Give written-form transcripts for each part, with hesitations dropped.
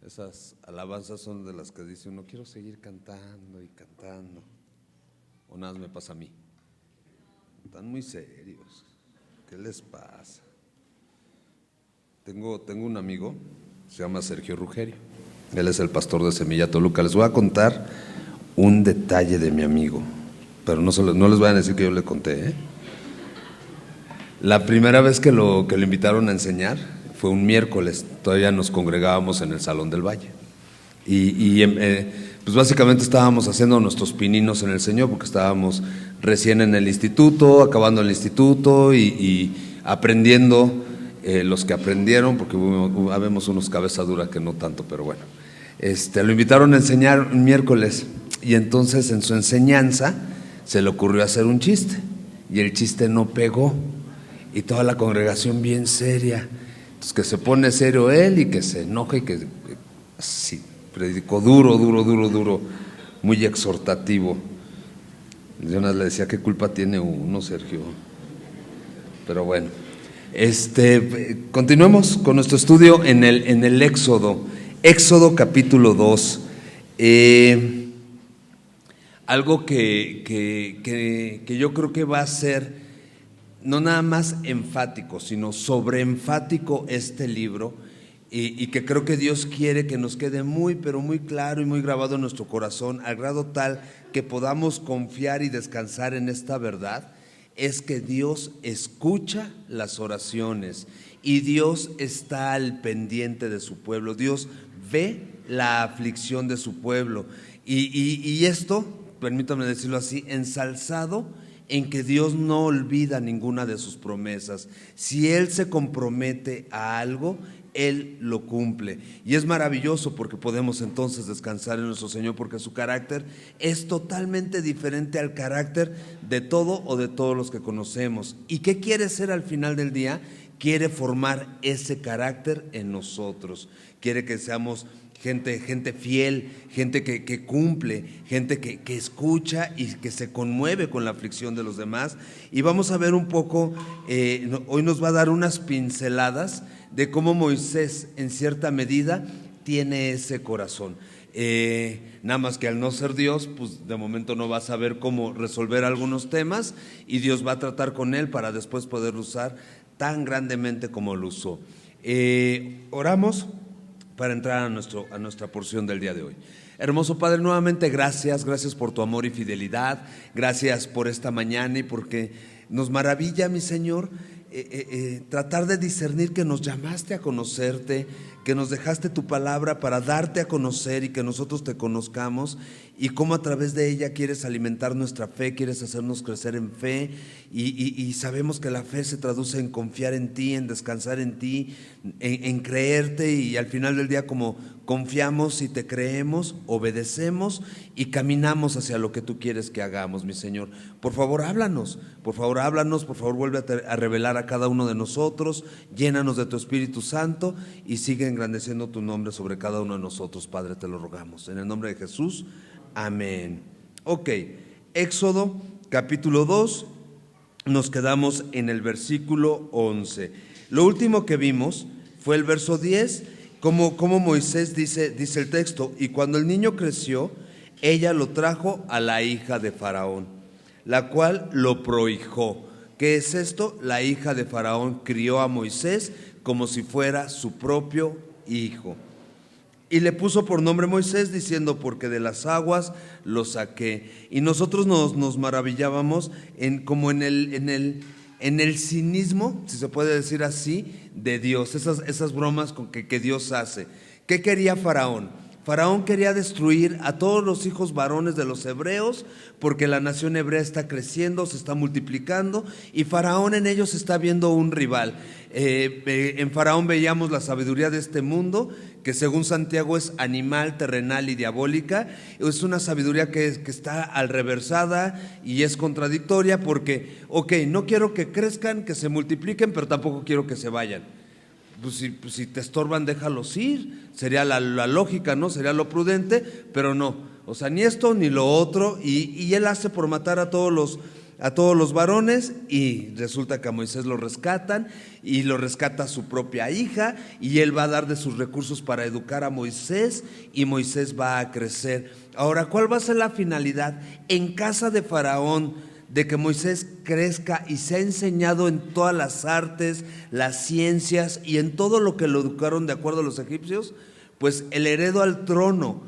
Esas alabanzas son de las que dice uno, quiero seguir cantando y cantando. O nada me pasa a mí. Están muy serios. ¿Qué les pasa? Tengo un amigo, se llama Sergio Rugerio. Él es el pastor de Semilla Toluca. Les voy a contar un detalle de mi amigo, pero no les voy a decir que yo le conté, ¿eh? La primera vez que lo invitaron a enseñar fue un miércoles, todavía nos congregábamos en el Salón del Valle. Pues básicamente estábamos haciendo nuestros pininos en el Señor, porque estábamos recién en el instituto, acabando el instituto y aprendiendo los que aprendieron, porque habemos unos cabeza dura que no tanto, pero bueno. Lo invitaron a enseñar un miércoles y entonces en su enseñanza se le ocurrió hacer un chiste y el chiste no pegó y toda la congregación bien seria. Entonces que se pone serio él y que se enoja y que así predicó duro, muy exhortativo. Jonas le decía, ¿qué culpa tiene uno, Sergio? Pero bueno, continuemos con nuestro estudio en el Éxodo capítulo 2. Algo que yo creo que va a ser no nada más enfático, sino sobreenfático este libro, y que creo que Dios quiere que nos quede muy, pero muy claro y muy grabado en nuestro corazón, al grado tal que podamos confiar y descansar en esta verdad, es que Dios escucha las oraciones y Dios está al pendiente de su pueblo. Dios ve la aflicción de su pueblo y esto, permítame decirlo así, ensalzado en que Dios no olvida ninguna de sus promesas. Si Él se compromete a algo, Él lo cumple. Y es maravilloso porque podemos entonces descansar en nuestro Señor, porque su carácter es totalmente diferente al carácter de todo o de todos los que conocemos. ¿Y qué quiere ser al final del día? Quiere formar ese carácter en nosotros. Quiere que seamos gente fiel, gente que cumple, gente que escucha y que se conmueve con la aflicción de los demás. Y vamos a ver un poco, hoy nos va a dar unas pinceladas de cómo Moisés en cierta medida tiene ese corazón. Nada más que al no ser Dios, pues de momento no va a saber cómo resolver algunos temas y Dios va a tratar con él para después poderlo usar tan grandemente como lo usó. Oramos para entrar a nuestra porción del día de hoy. Hermoso Padre, nuevamente gracias por tu amor y fidelidad, gracias por esta mañana y porque nos maravilla, mi Señor, tratar de discernir que nos llamaste a conocerte, que nos dejaste tu palabra para darte a conocer y que nosotros te conozcamos, y cómo a través de ella quieres alimentar nuestra fe, quieres hacernos crecer en fe, y sabemos que la fe se traduce en confiar en ti, en descansar en ti, en creerte, y al final del día como confiamos y te creemos, obedecemos y caminamos hacia lo que tú quieres que hagamos, mi Señor. Por favor háblanos, por favor vuelve a revelar a cada uno de nosotros, llénanos de tu Espíritu Santo y sigue engrandeciendo tu nombre sobre cada uno de nosotros, Padre, te lo rogamos, en el nombre de Jesús, amén. Ok, Éxodo capítulo 2, nos quedamos en el versículo 11. Lo último que vimos fue el verso 10, como Moisés dice el texto, y cuando el niño creció, ella lo trajo a la hija de Faraón, la cual lo prohijó. ¿Qué es esto? La hija de Faraón crió a Moisés como si fuera su propio hijo. Y le puso por nombre Moisés, diciendo, porque de las aguas lo saqué. Y nosotros nos maravillábamos como en el cinismo, si se puede decir así, de Dios, esas bromas que Dios hace. ¿Qué quería Faraón? Faraón quería destruir a todos los hijos varones de los hebreos, porque la nación hebrea está creciendo, se está multiplicando, y Faraón en ellos está viendo un rival. En Faraón veíamos la sabiduría de este mundo, que según Santiago es animal, terrenal y diabólica. Es una sabiduría que está alreversada y es contradictoria, porque, no quiero que crezcan, que se multipliquen, pero tampoco quiero que se vayan. Pues si te estorban, déjalos ir, sería la lógica, ¿no? Sería lo prudente, pero no, o sea, ni esto ni lo otro, y él hace por matar a todos a todos los varones, y resulta que a Moisés lo rescatan y lo rescata su propia hija, y él va a dar de sus recursos para educar a Moisés, y Moisés va a crecer. Ahora, ¿cuál va a ser la finalidad en casa de Faraón? De que Moisés crezca y sea enseñado en todas las artes, las ciencias y en todo lo que lo educaron de acuerdo a los egipcios. Pues el heredero al trono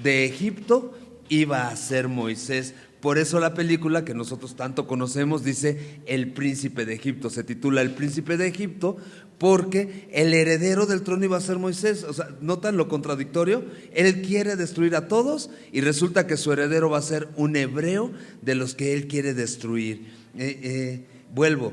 de Egipto iba a ser Moisés. Por eso la película que nosotros tanto conocemos dice El Príncipe de Egipto. Se titula El Príncipe de Egipto porque el heredero del trono iba a ser Moisés. O sea, ¿notan lo contradictorio? Él quiere destruir a todos y resulta que su heredero va a ser un hebreo de los que él quiere destruir. Vuelvo,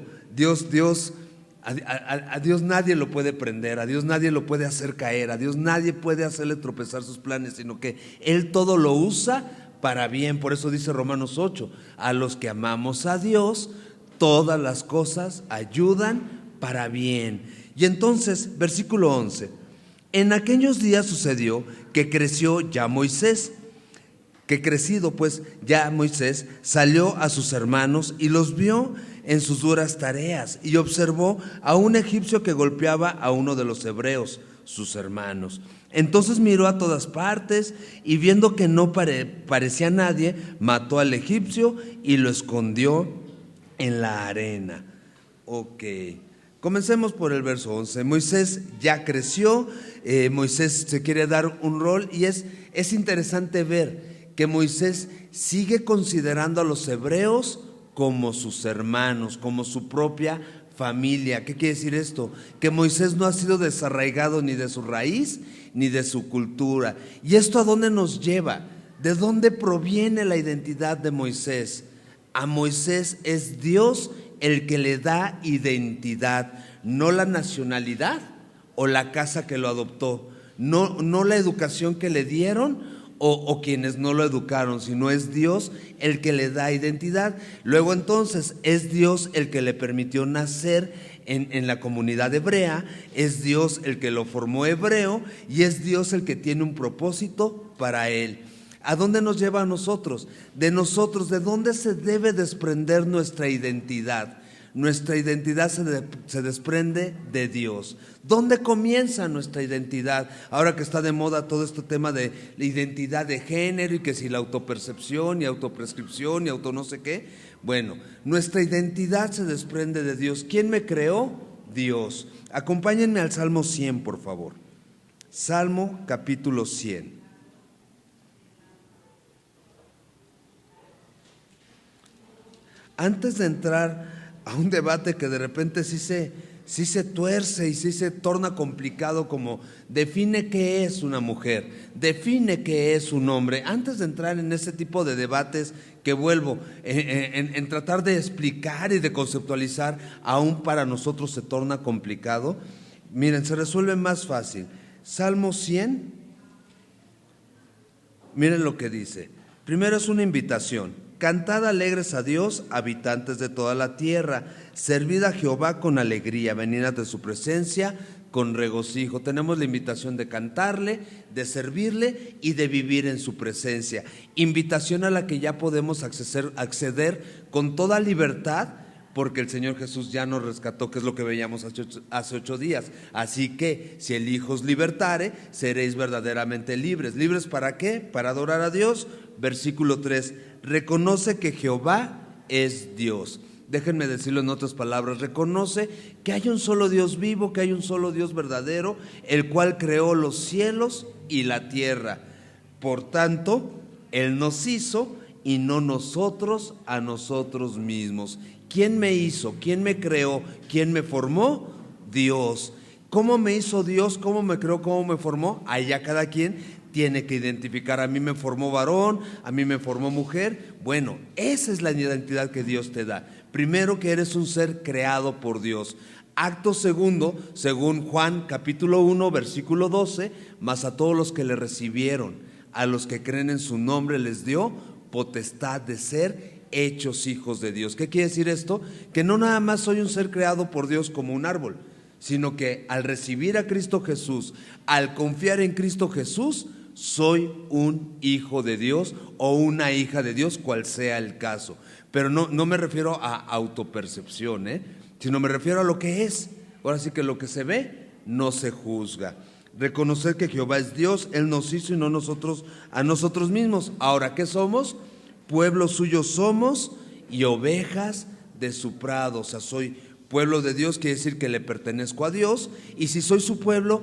a Dios nadie lo puede prender, a Dios nadie lo puede hacer caer, a Dios nadie puede hacerle tropezar sus planes, sino que Él todo lo usa para bien. Por eso dice Romanos 8, a los que amamos a Dios, todas las cosas ayudan para bien. Y entonces, versículo 11, en aquellos días sucedió que creció ya Moisés, que crecido pues ya Moisés salió a sus hermanos y los vio en sus duras tareas, y observó a un egipcio que golpeaba a uno de los hebreos, sus hermanos. Entonces miró a todas partes y viendo que no parecía nadie, mató al egipcio y lo escondió en la arena. Ok, comencemos por el verso 11. Moisés ya creció, Moisés se quiere dar un rol, y es interesante ver que Moisés sigue considerando a los hebreos como sus hermanos, como su propia familia. ¿Qué quiere decir esto? Que Moisés no ha sido desarraigado ni de su raíz ni de su cultura. ¿Y esto a dónde nos lleva? ¿De dónde proviene la identidad de Moisés? A Moisés es Dios el que le da identidad, no la nacionalidad o la casa que lo adoptó, no la educación que le dieron o quienes no lo educaron, sino es Dios el que le da identidad. Luego entonces es Dios el que le permitió nacer en la comunidad hebrea, es Dios el que lo formó hebreo, y es Dios el que tiene un propósito para él. ¿A dónde nos lleva a nosotros? ¿De dónde se debe desprender nuestra identidad? Nuestra identidad se desprende de Dios. ¿Dónde comienza nuestra identidad? Ahora que está de moda todo este tema de la identidad de género, y que si la autopercepción y autoprescripción y auto no sé qué. Bueno, nuestra identidad se desprende de Dios. ¿Quién me creó? Dios. Acompáñenme al Salmo 100, por favor. Salmo capítulo 100. Antes de entrar a un debate que de repente sí se tuerce y sí se torna complicado, como define qué es una mujer, define qué es un hombre. Antes de entrar en ese tipo de debates que vuelvo, en tratar de explicar y de conceptualizar, aún para nosotros se torna complicado. Miren, se resuelve más fácil. Salmo 100, miren lo que dice. Primero es una invitación. Cantad alegres a Dios, habitantes de toda la tierra. Servid a Jehová con alegría, venid ante su presencia con regocijo. Tenemos la invitación de cantarle, de servirle y de vivir en su presencia. Invitación a la que ya podemos acceder con toda libertad, porque el Señor Jesús ya nos rescató, que es lo que veíamos hace 8 días. Así que si el Hijo os libertare, seréis verdaderamente libres. ¿Libres para qué? Para adorar a Dios. Versículo 3, reconoce que Jehová es Dios. Déjenme decirlo en otras palabras, reconoce que hay un solo Dios vivo, que hay un solo Dios verdadero, el cual creó los cielos y la tierra. Por tanto, Él nos hizo y no nosotros a nosotros mismos. ¿Quién me hizo? ¿Quién me creó? ¿Quién me formó? Dios. ¿Cómo me hizo Dios? ¿Cómo me creó? ¿Cómo me formó? Allá cada quien tiene que identificar. A mí me formó varón, a mí me formó mujer. Bueno, esa es la identidad que Dios te da. Primero, que eres un ser creado por Dios. Acto segundo, según Juan capítulo 1 versículo 12, mas a todos los que le recibieron, a los que creen en su nombre, les dio potestad de ser hechos hijos de Dios. ¿Qué quiere decir esto? Que no nada más soy un ser creado por Dios como un árbol, sino que al recibir a Cristo Jesús, al confiar en Cristo Jesús, soy un hijo de Dios o una hija de Dios, cual sea el caso. Pero no me refiero a autopercepción, sino me refiero a lo que es. Ahora sí que lo que se ve no se juzga. Reconocer que Jehová es Dios, Él nos hizo y no nosotros a nosotros mismos. Ahora, ¿qué somos? Pueblo suyo somos y ovejas de su prado. O sea, soy pueblo de Dios, quiere decir que le pertenezco a Dios. Y si soy su pueblo,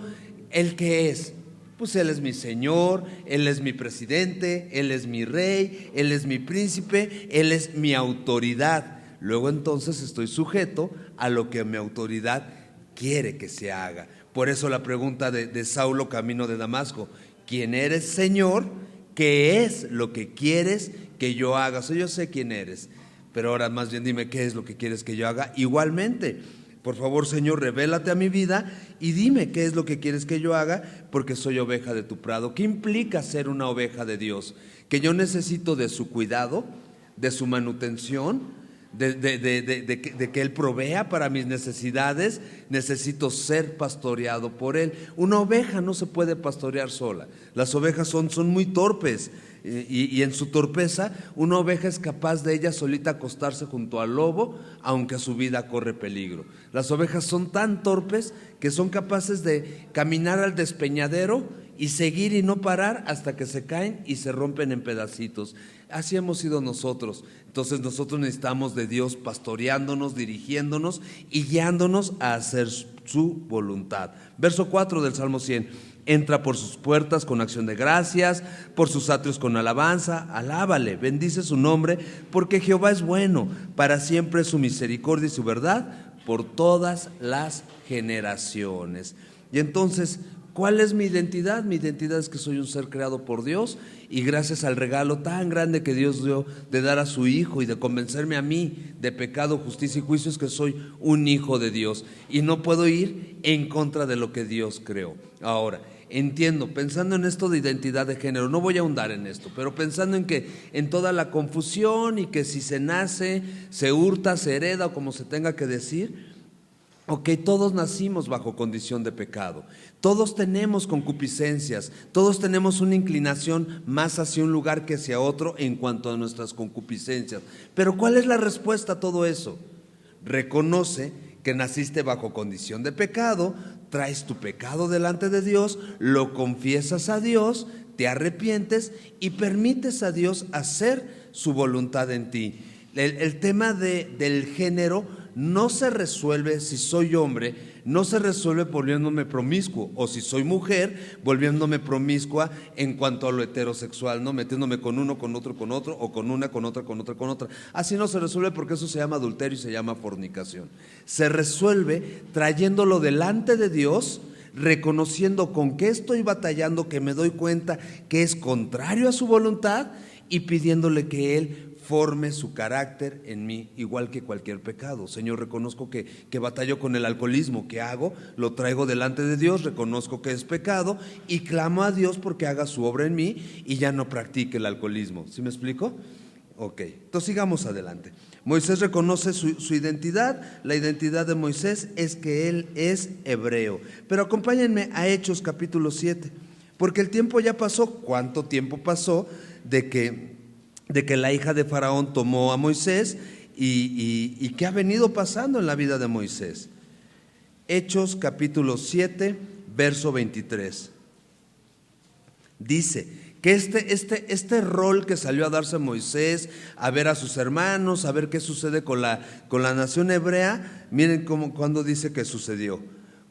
¿Él qué es? Pues Él es mi Señor, Él es mi presidente, Él es mi rey, Él es mi príncipe, Él es mi autoridad. Luego entonces estoy sujeto a lo que mi autoridad quiere que se haga. Por eso la pregunta de Saulo camino de Damasco: ¿quién eres, Señor? ¿Qué es lo que quieres que yo haga? O sea, yo sé quién eres, pero ahora más bien dime qué es lo que quieres que yo haga. Igualmente, por favor, Señor, revélate a mi vida y dime qué es lo que quieres que yo haga, porque soy oveja de tu prado. ¿Qué implica ser una oveja de Dios? Que yo necesito de su cuidado, de su manutención, de que Él provea para mis necesidades. Necesito ser pastoreado por Él. Una oveja no se puede pastorear sola. Las ovejas son muy torpes. Y en su torpeza, una oveja es capaz de ella solita acostarse junto al lobo, aunque su vida corre peligro. Las ovejas son tan torpes que son capaces de caminar al despeñadero y seguir y no parar hasta que se caen y se rompen en pedacitos. Así hemos sido nosotros. Entonces nosotros necesitamos de Dios pastoreándonos, dirigiéndonos y guiándonos a hacer su voluntad. Verso 4 del Salmo 100. Entra por sus puertas con acción de gracias, por sus atrios con alabanza. Alábale, bendice su nombre, porque Jehová es bueno, para siempre es su misericordia y su verdad por todas las generaciones. Y entonces, ¿cuál es mi identidad? Mi identidad es que soy un ser creado por Dios, y gracias al regalo tan grande que Dios dio de dar a su Hijo y de convencerme a mí de pecado, justicia y juicio, es que soy un hijo de Dios y no puedo ir en contra de lo que Dios creó. Ahora, entiendo, pensando en esto de identidad de género, no voy a ahondar en esto, pero pensando en que en toda la confusión y que si se nace, se hurta, se hereda o como se tenga que decir. Ok, todos nacimos bajo condición de pecado, todos tenemos concupiscencias, todos tenemos una inclinación más hacia un lugar que hacia otro en cuanto a nuestras concupiscencias. Pero ¿cuál es la respuesta a todo eso? Reconoce que naciste bajo condición de pecado, traes tu pecado delante de Dios, lo confiesas a Dios, te arrepientes y permites a Dios hacer su voluntad en ti. El tema del género no se resuelve, si soy hombre, no se resuelve volviéndome promiscuo, o si soy mujer, volviéndome promiscua en cuanto a lo heterosexual, ¿no? Metiéndome con uno, con otro, o con una, con otra, con otra, con otra. Así no se resuelve, porque eso se llama adulterio y se llama fornicación. Se resuelve trayéndolo delante de Dios, reconociendo con qué estoy batallando, que me doy cuenta que es contrario a su voluntad, y pidiéndole que Él forme su carácter en mí, igual que cualquier pecado. Señor, reconozco que batallo con el alcoholismo. ¿Qué hago? Lo traigo delante de Dios, reconozco que es pecado y clamo a Dios porque haga su obra en mí y ya no practique el alcoholismo. ¿Sí me explico? Ok, entonces sigamos adelante. Moisés reconoce su identidad. La identidad de Moisés es que él es hebreo. Pero acompáñenme a Hechos capítulo 7, porque el tiempo ya pasó. ¿Cuánto tiempo pasó de que la hija de Faraón tomó a Moisés y qué ha venido pasando en la vida de Moisés? Hechos capítulo 7, verso 23. Dice que este rol que salió a darse Moisés, a ver a sus hermanos, a ver qué sucede con la nación hebrea, miren cuando dice que sucedió.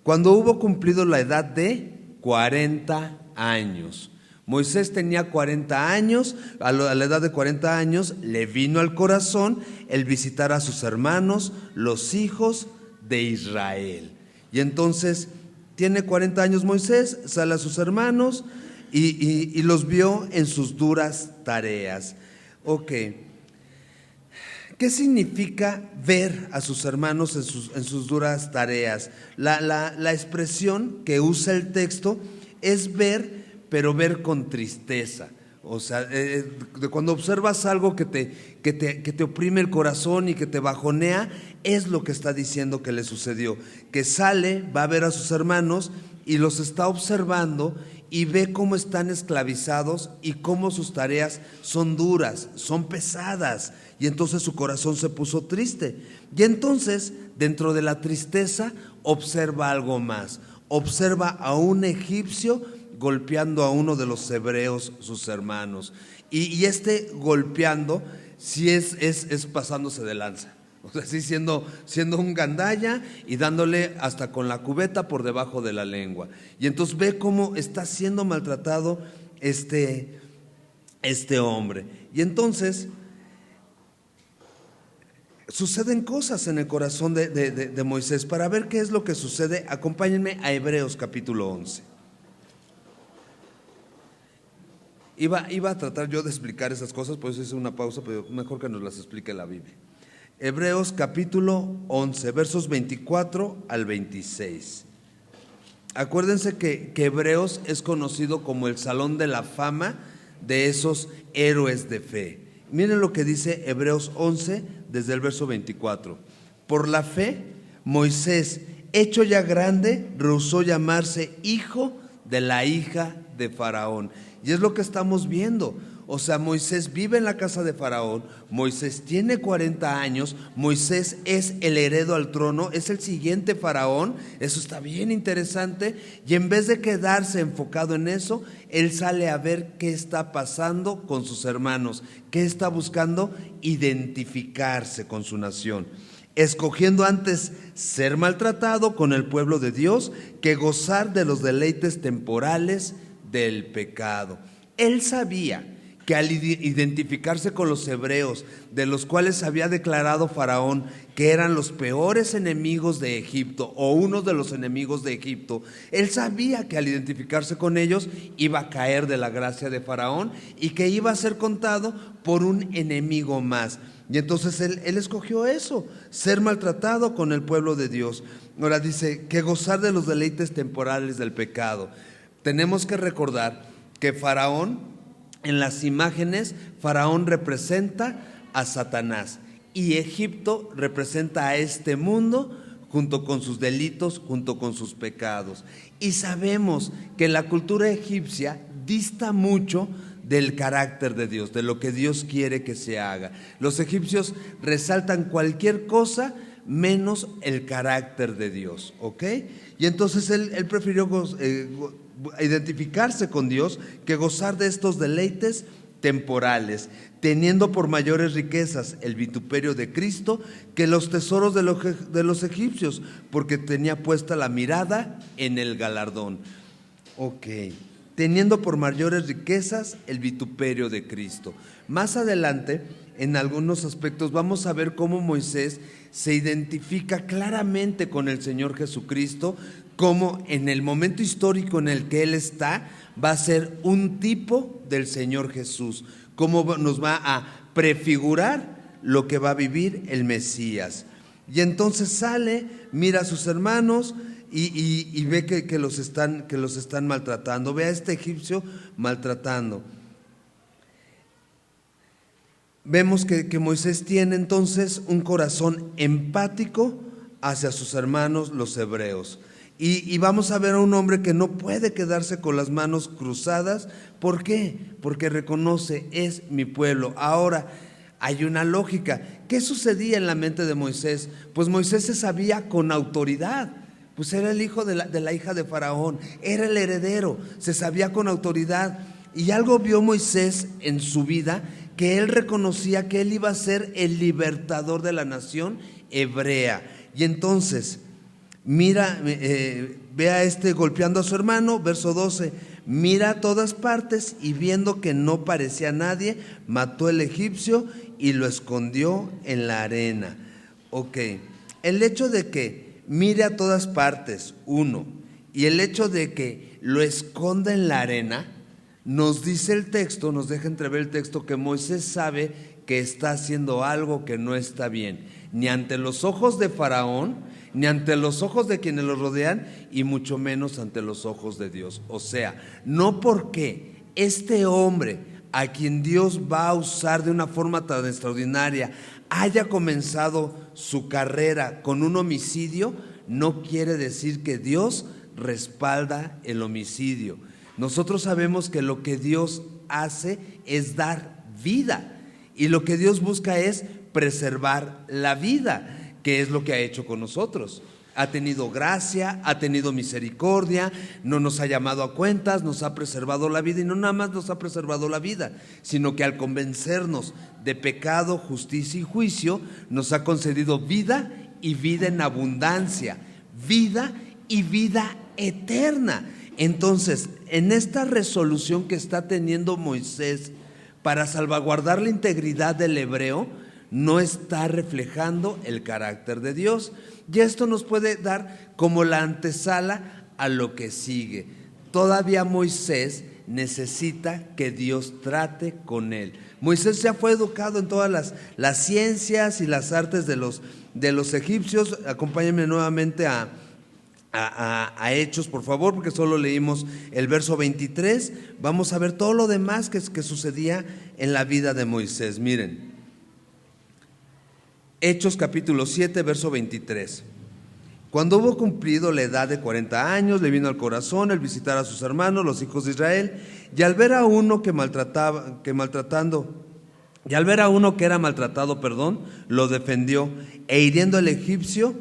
Cuando hubo cumplido la edad de 40 años. Moisés tenía 40 años, a la edad de 40 años le vino al corazón el visitar a sus hermanos, los hijos de Israel. Y entonces tiene 40 años Moisés, sale a sus hermanos y los vio en sus duras tareas. Ok, ¿qué significa ver a sus hermanos en sus duras tareas? La expresión que usa el texto es ver, pero ver con tristeza. O sea, cuando observas algo que te oprime el corazón y que te bajonea, es lo que está diciendo que le sucedió. Que sale, va a ver a sus hermanos y los está observando y ve cómo están esclavizados y cómo sus tareas son duras, son pesadas. Y entonces su corazón se puso triste. Y entonces, dentro de la tristeza, observa algo más. Observa a un egipcio golpeando a uno de los hebreos, sus hermanos. Y este golpeando, sí es pasándose de lanza. O sea, sí siendo un gandalla y dándole hasta con la cubeta por debajo de la lengua. Y entonces ve cómo está siendo maltratado este hombre. Y entonces suceden cosas en el corazón de Moisés. Para ver qué es lo que sucede, acompáñenme a Hebreos capítulo 11. Iba a tratar yo de explicar esas cosas, por eso hice una pausa, pero mejor que nos las explique la Biblia. Hebreos capítulo 11, versos 24 al 26. Acuérdense que Hebreos es conocido como el salón de la fama de esos héroes de fe. Miren lo que dice Hebreos 11 desde el verso 24. Por la fe, Moisés, hecho ya grande, rehusó llamarse hijo de la hija de Faraón. Y es lo que estamos viendo. O sea, Moisés vive en la casa de Faraón, Moisés tiene 40 años, Moisés es el heredero al trono, es el siguiente Faraón. Eso está bien interesante. Y en vez de quedarse enfocado en eso, él sale a ver qué está pasando con sus hermanos, qué está buscando, identificarse con su nación, escogiendo antes ser maltratado con el pueblo de Dios que gozar de los deleites temporales del pecado. Él sabía que al identificarse con los hebreos, de los cuales había declarado Faraón que eran los peores enemigos de Egipto, o uno de los enemigos de Egipto, él sabía que al identificarse con ellos iba a caer de la gracia de Faraón y que iba a ser contado por un enemigo más. Y entonces él escogió eso, ser maltratado con el pueblo de Dios. Ahora dice que gozar de los deleites temporales del pecado. Tenemos que recordar que Faraón, en las imágenes, Faraón representa a Satanás y Egipto representa a este mundo junto con sus delitos, junto con sus pecados. Y sabemos que la cultura egipcia dista mucho del carácter de Dios, de lo que Dios quiere que se haga. Los egipcios resaltan cualquier cosa menos el carácter de Dios, ¿ok? Y entonces él prefirió identificarse con Dios que gozar de estos deleites temporales, teniendo por mayores riquezas el vituperio de Cristo que los tesoros de los egipcios, porque tenía puesta la mirada en el galardón. Ok, teniendo por mayores riquezas el vituperio de Cristo. Más adelante, en algunos aspectos, vamos a ver cómo Moisés se identifica claramente con el Señor Jesucristo, como en el momento histórico en el que Él está, va a ser un tipo del Señor Jesús, cómo nos va a prefigurar lo que va a vivir el Mesías. Y entonces sale, mira a sus hermanos y ve que los están maltratando. Ve a este egipcio maltratando. Vemos que Moisés tiene entonces un corazón empático hacia sus hermanos los hebreos. Y vamos a ver a un hombre que no puede quedarse con las manos cruzadas. ¿Por qué? Porque reconoce, es mi pueblo. Ahora, hay una lógica. ¿Qué sucedía en la mente de Moisés? Pues Moisés se sabía con autoridad. Pues era el hijo de la hija de Faraón, era el heredero, se sabía con autoridad. Y algo vio Moisés en su vida, que él reconocía que él iba a ser el libertador de la nación hebrea. Y entonces, mira, ve a golpeando a su hermano, verso 12, mira a todas partes y viendo que no parecía nadie, mató el egipcio y lo escondió en la arena. Ok, el hecho de que mire a todas partes, uno, y el hecho de que lo esconda en la arena, nos dice el texto, nos deja entrever el texto que Moisés sabe que está haciendo algo que no está bien, ni ante los ojos de Faraón, ni ante los ojos de quienes lo rodean, y mucho menos ante los ojos de Dios. O sea, no porque este hombre, a quien Dios va a usar de una forma tan extraordinaria, haya comenzado su carrera con un homicidio, no quiere decir que Dios respalda el homicidio. Nosotros sabemos que lo que Dios hace es dar vida, y lo que Dios busca es preservar la vida, que es lo que ha hecho con nosotros. Ha tenido gracia, ha tenido misericordia, no nos ha llamado a cuentas, nos ha preservado la vida, y no nada más nos ha preservado la vida, sino que al convencernos de pecado, justicia y juicio, nos ha concedido vida y vida en abundancia, vida y vida eterna. Entonces, en esta resolución que está teniendo Moisés para salvaguardar la integridad del hebreo, no está reflejando el carácter de Dios. Y esto nos puede dar como la antesala a lo que sigue. Todavía Moisés necesita que Dios trate con él. Moisés ya fue educado en todas las ciencias y las artes de los egipcios. Acompáñenme nuevamente a Hechos, por favor, porque solo leímos el verso 23. Vamos a ver todo lo demás que sucedía en la vida de Moisés. Miren, Hechos capítulo 7, verso 23. Cuando hubo cumplido la edad de 40 años, le vino al corazón el visitar a sus hermanos, los hijos de Israel, y al ver a uno que era maltratado, lo defendió, e hiriendo al egipcio,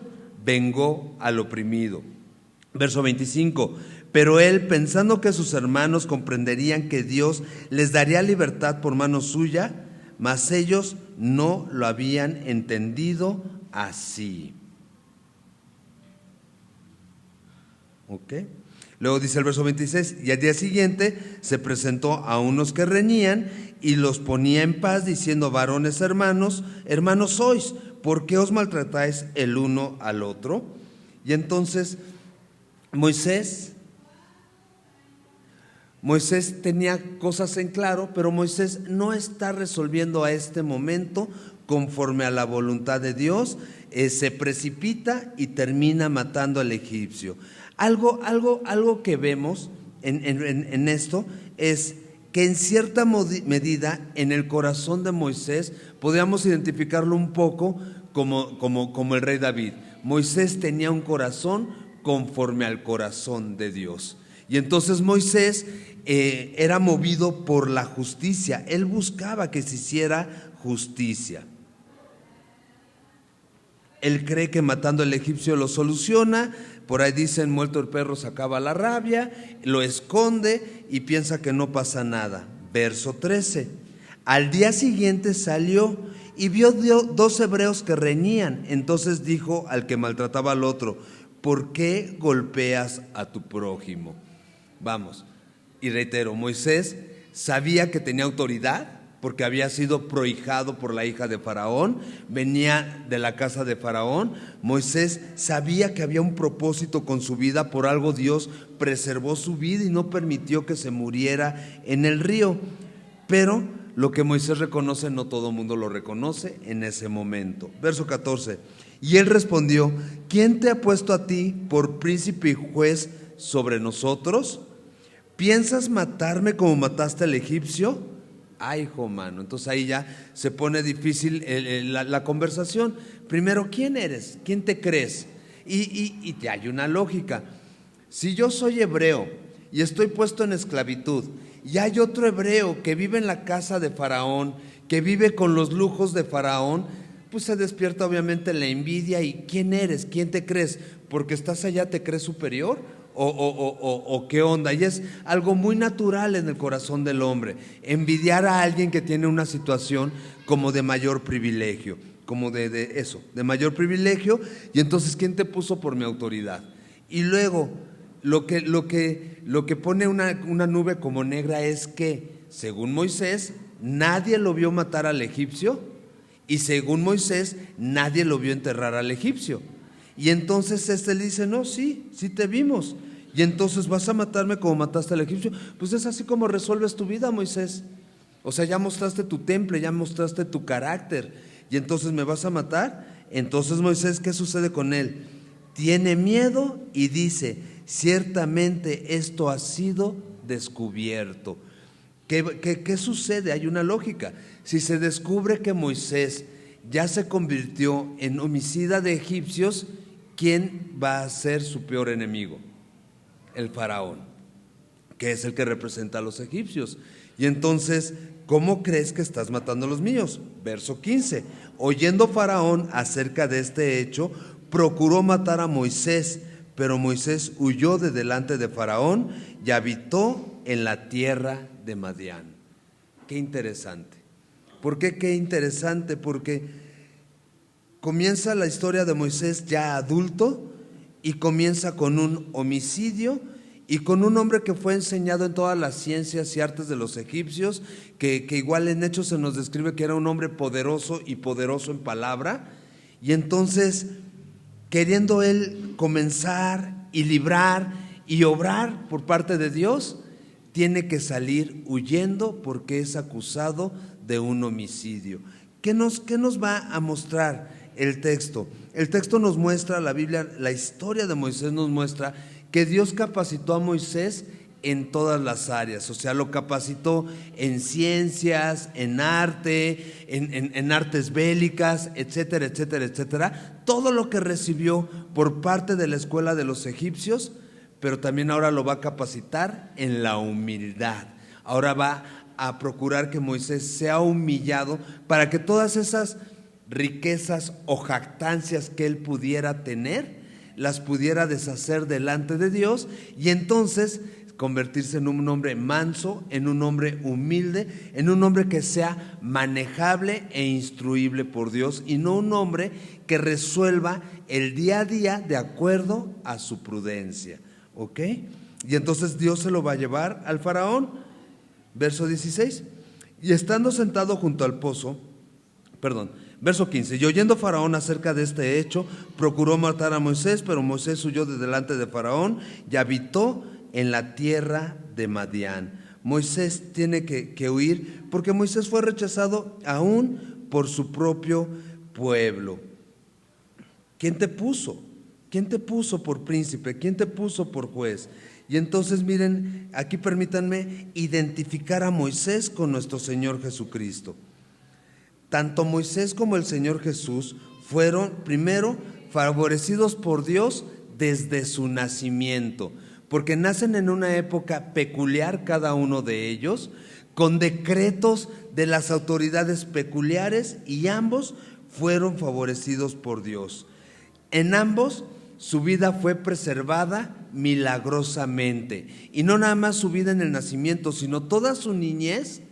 vengó al oprimido. Verso 25. Pero él, pensando que sus hermanos comprenderían que Dios les daría libertad por mano suya, mas ellos no lo habían entendido así. ¿Ok? Luego dice el verso 26, y al día siguiente se presentó a unos que reñían y los ponía en paz, diciendo: varones hermanos sois, ¿por qué os maltratáis el uno al otro? Y entonces Moisés tenía cosas en claro, pero Moisés no está resolviendo a este momento conforme a la voluntad de Dios. Se precipita y termina matando al egipcio. Algo que vemos en esto es que en cierta medida en el corazón de Moisés podríamos identificarlo un poco como el rey David. Moisés tenía un corazón conforme al corazón de Dios. Y entonces Moisés era movido por la justicia. Él buscaba que se hiciera justicia. Él cree que matando al egipcio lo soluciona. Por ahí dicen: muerto el perro se acaba la rabia. Lo esconde y piensa que no pasa nada. Verso 13. Al día siguiente salió y vio 2 hebreos que reñían. Entonces dijo al que maltrataba al otro: ¿por qué golpeas a tu prójimo? Vamos, y reitero, Moisés sabía que tenía autoridad porque había sido prohijado por la hija de Faraón, venía de la casa de Faraón. Moisés sabía que había un propósito con su vida, por algo Dios preservó su vida y no permitió que se muriera en el río. Pero lo que Moisés reconoce, no todo el mundo lo reconoce en ese momento. Verso 14. Y él respondió: ¿quién te ha puesto a ti por príncipe y juez sobre nosotros? ¿Piensas matarme como mataste al egipcio? Ay, hijo mano. Entonces ahí ya se pone difícil la conversación. Primero, ¿quién eres? ¿Quién te crees? Y hay una lógica. Si yo soy hebreo y estoy puesto en esclavitud, y hay otro hebreo que vive en la casa de Faraón, que vive con los lujos de Faraón, pues se despierta obviamente la envidia. ¿Y quién eres? ¿Quién te crees? ¿Porque estás allá te crees superior? ¿O qué onda? Y es algo muy natural en el corazón del hombre, envidiar a alguien que tiene una situación como de mayor privilegio, como de mayor privilegio. Y entonces, ¿quién te puso por mi autoridad? Y luego lo que pone una nube como negra es que, según Moisés, nadie lo vio matar al egipcio, y según Moisés, nadie lo vio enterrar al egipcio. Y entonces le dice: no, sí te vimos. Y entonces, ¿vas a matarme como mataste al egipcio? Pues es así como resuelves tu vida, Moisés. O sea, ya mostraste tu temple, ya mostraste tu carácter, y entonces me vas a matar. Entonces Moisés, ¿qué sucede con él? Tiene miedo y dice: ciertamente esto ha sido descubierto. ¿Qué sucede? Hay una lógica. Si se descubre que Moisés ya se convirtió en homicida de egipcios, ¿quién va a ser su peor enemigo? El faraón. que es el que representa a los egipcios. Y entonces, ¿cómo crees que estás matando a los míos? Verso 15. Oyendo Faraón acerca de este hecho, procuró matar a Moisés, pero Moisés huyó de delante de Faraón y habitó en la tierra de Madián. Qué interesante. ¿Por qué qué interesante? Porque comienza la historia de Moisés ya adulto y comienza con un homicidio y con un hombre que fue enseñado en todas las ciencias y artes de los egipcios, que igual en Hechos se nos describe que era un hombre poderoso y poderoso en palabra. Y entonces, queriendo él comenzar y librar y obrar por parte de Dios, tiene que salir huyendo porque es acusado de un homicidio. ¿Qué nos va a mostrar el texto? El texto nos muestra, la Biblia, la historia de Moisés nos muestra que Dios capacitó a Moisés en todas las áreas, o sea, lo capacitó en ciencias, en arte, en artes bélicas, etcétera, etcétera, etcétera. Todo lo que recibió por parte de la escuela de los egipcios, pero también ahora lo va a capacitar en la humildad. Ahora va a procurar que Moisés sea humillado para que todas esas riquezas o jactancias que él pudiera tener, las pudiera deshacer delante de Dios y entonces convertirse en un hombre manso, en un hombre humilde, en un hombre que sea manejable e instruible por Dios y no un hombre que resuelva el día a día de acuerdo a su prudencia. ¿Ok? Y entonces Dios se lo va a llevar al faraón. Verso 16. Y estando sentado junto al pozo, verso 15. Y oyendo Faraón acerca de este hecho, procuró matar a Moisés, pero Moisés huyó de delante de Faraón y habitó en la tierra de Madián. Moisés tiene que huir porque Moisés fue rechazado aún por su propio pueblo. ¿Quién te puso? ¿Quién te puso por príncipe? ¿Quién te puso por juez? Y entonces miren, aquí permítanme identificar a Moisés con nuestro Señor Jesucristo. Tanto Moisés como el Señor Jesús fueron primero favorecidos por Dios desde su nacimiento, porque nacen en una época peculiar cada uno de ellos, con decretos de las autoridades peculiares y ambos fueron favorecidos por Dios. En ambos su vida fue preservada milagrosamente. Y no nada más su vida en el nacimiento, sino toda su niñez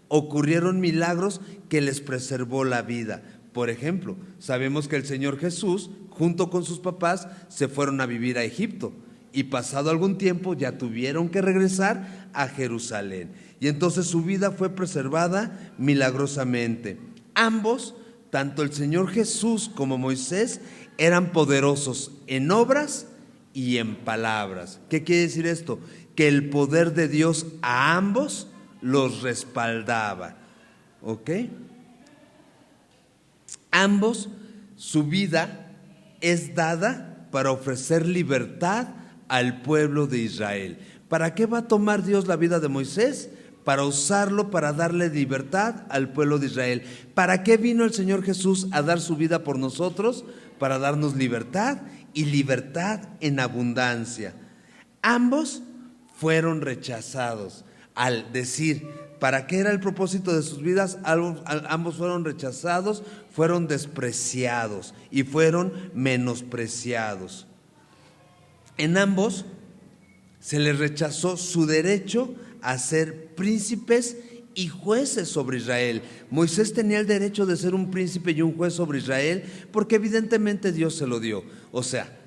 ocurrieron milagros que les preservó la vida. Por ejemplo, sabemos que el Señor Jesús, junto con sus papás, se fueron a vivir a Egipto. Y pasado algún tiempo ya tuvieron que regresar a Jerusalén. Y entonces su vida fue preservada milagrosamente. Ambos, tanto el Señor Jesús como Moisés, eran poderosos en obras y en palabras. ¿Qué quiere decir esto? Que el poder de Dios a ambos los respaldaba. ¿Ok? Ambos, su vida es dada para ofrecer libertad al pueblo de Israel. ¿Para qué va a tomar Dios la vida de Moisés? Para usarlo para darle libertad al pueblo de Israel. ¿Para qué vino el Señor Jesús a dar su vida por nosotros? Para darnos libertad y libertad en abundancia. Ambos fueron rechazados. Al decir, ¿para qué era el propósito de sus vidas? Ambos fueron rechazados, fueron despreciados y fueron menospreciados. En ambos se les rechazó su derecho a ser príncipes y jueces sobre Israel. Moisés tenía el derecho de ser un príncipe y un juez sobre Israel porque evidentemente Dios se lo dio. O sea,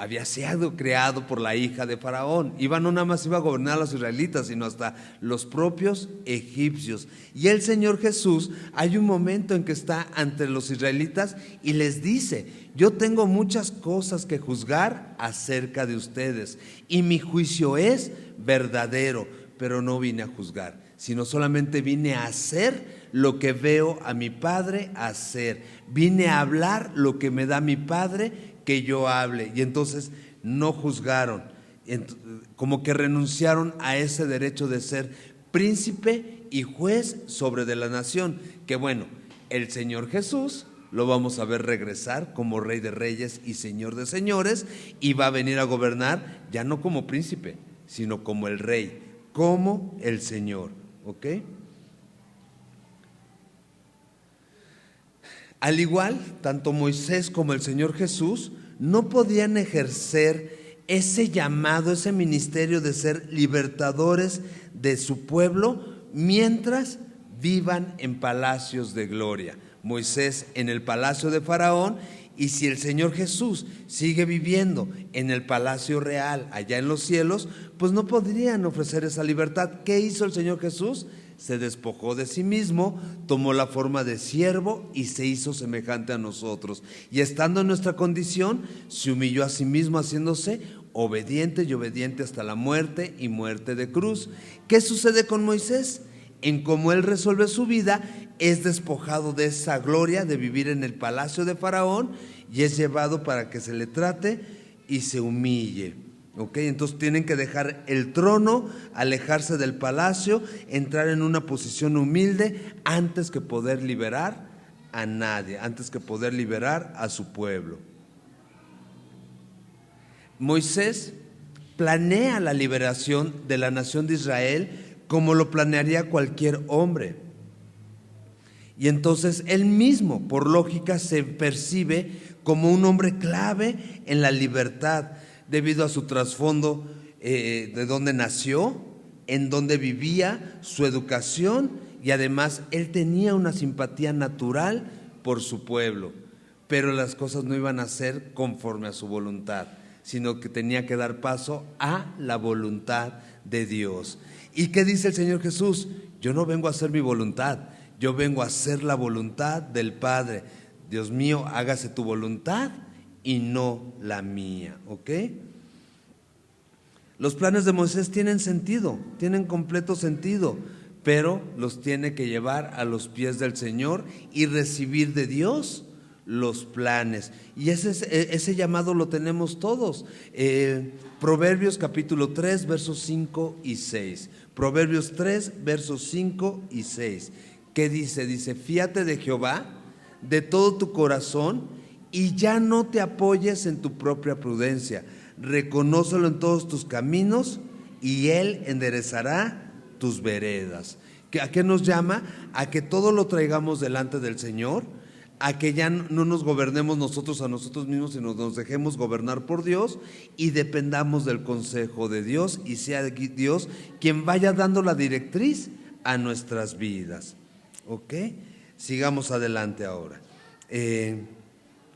había sido creado por la hija de Faraón. No nada más iba a gobernar a los israelitas, sino hasta los propios egipcios. Y el Señor Jesús, hay un momento en que está ante los israelitas y les dice: yo tengo muchas cosas que juzgar acerca de ustedes y mi juicio es verdadero, pero no vine a juzgar, sino solamente vine a hacer lo que veo a mi Padre hacer. Vine a hablar lo que me da mi Padre que yo hable. Y entonces no juzgaron, como que renunciaron a ese derecho de ser príncipe y juez sobre de la nación. Que bueno, el Señor Jesús lo vamos a ver regresar como Rey de Reyes y Señor de Señores, y va a venir a gobernar ya no como príncipe, sino como el Rey, como el Señor. ¿Ok? Al igual, tanto Moisés como el Señor Jesús no podían ejercer ese llamado, ese ministerio de ser libertadores de su pueblo mientras vivan en palacios de gloria. Moisés en el palacio de Faraón, y si el Señor Jesús sigue viviendo en el palacio real allá en los cielos, pues no podrían ofrecer esa libertad. ¿Qué hizo el Señor Jesús? Se despojó de sí mismo, tomó la forma de siervo y se hizo semejante a nosotros. Y estando en nuestra condición, se humilló a sí mismo, haciéndose obediente y obediente hasta la muerte y muerte de cruz. ¿Qué sucede con Moisés? En cómo él resuelve su vida, es despojado de esa gloria de vivir en el palacio de Faraón y es llevado para que se le trate y se humille. ¿Ok? Entonces tienen que dejar el trono, alejarse del palacio, entrar en una posición humilde antes que poder liberar a nadie, antes que poder liberar a su pueblo. Moisés planea la liberación de la nación de Israel como lo planearía cualquier hombre. Y entonces él mismo, por lógica, se percibe como un hombre clave en la libertad, debido a su trasfondo, de donde nació, en donde vivía, su educación, y además él tenía una simpatía natural por su pueblo. Pero las cosas no iban a ser conforme a su voluntad, sino que tenía que dar paso a la voluntad de Dios. ¿Y qué dice el Señor Jesús? Yo no vengo a hacer mi voluntad, yo vengo a hacer la voluntad del Padre. Dios mío, hágase tu voluntad y no la mía. ¿Ok? Los planes de Moisés tienen sentido, tienen completo sentido, pero los tiene que llevar a los pies del Señor y recibir de Dios los planes. Y ese llamado lo tenemos todos. Proverbios capítulo 3, versos 5 y 6. Proverbios 3, versos 5 y 6. ¿Qué dice? Dice: fíate de Jehová de todo tu corazón y ya no te apoyes en tu propia prudencia. Reconócelo en todos tus caminos y Él enderezará tus veredas. ¿A qué nos llama? A que todo lo traigamos delante del Señor, a que ya no nos gobernemos nosotros a nosotros mismos, sino nos dejemos gobernar por Dios y dependamos del consejo de Dios, y sea Dios quien vaya dando la directriz a nuestras vidas. ¿Ok? Sigamos adelante ahora.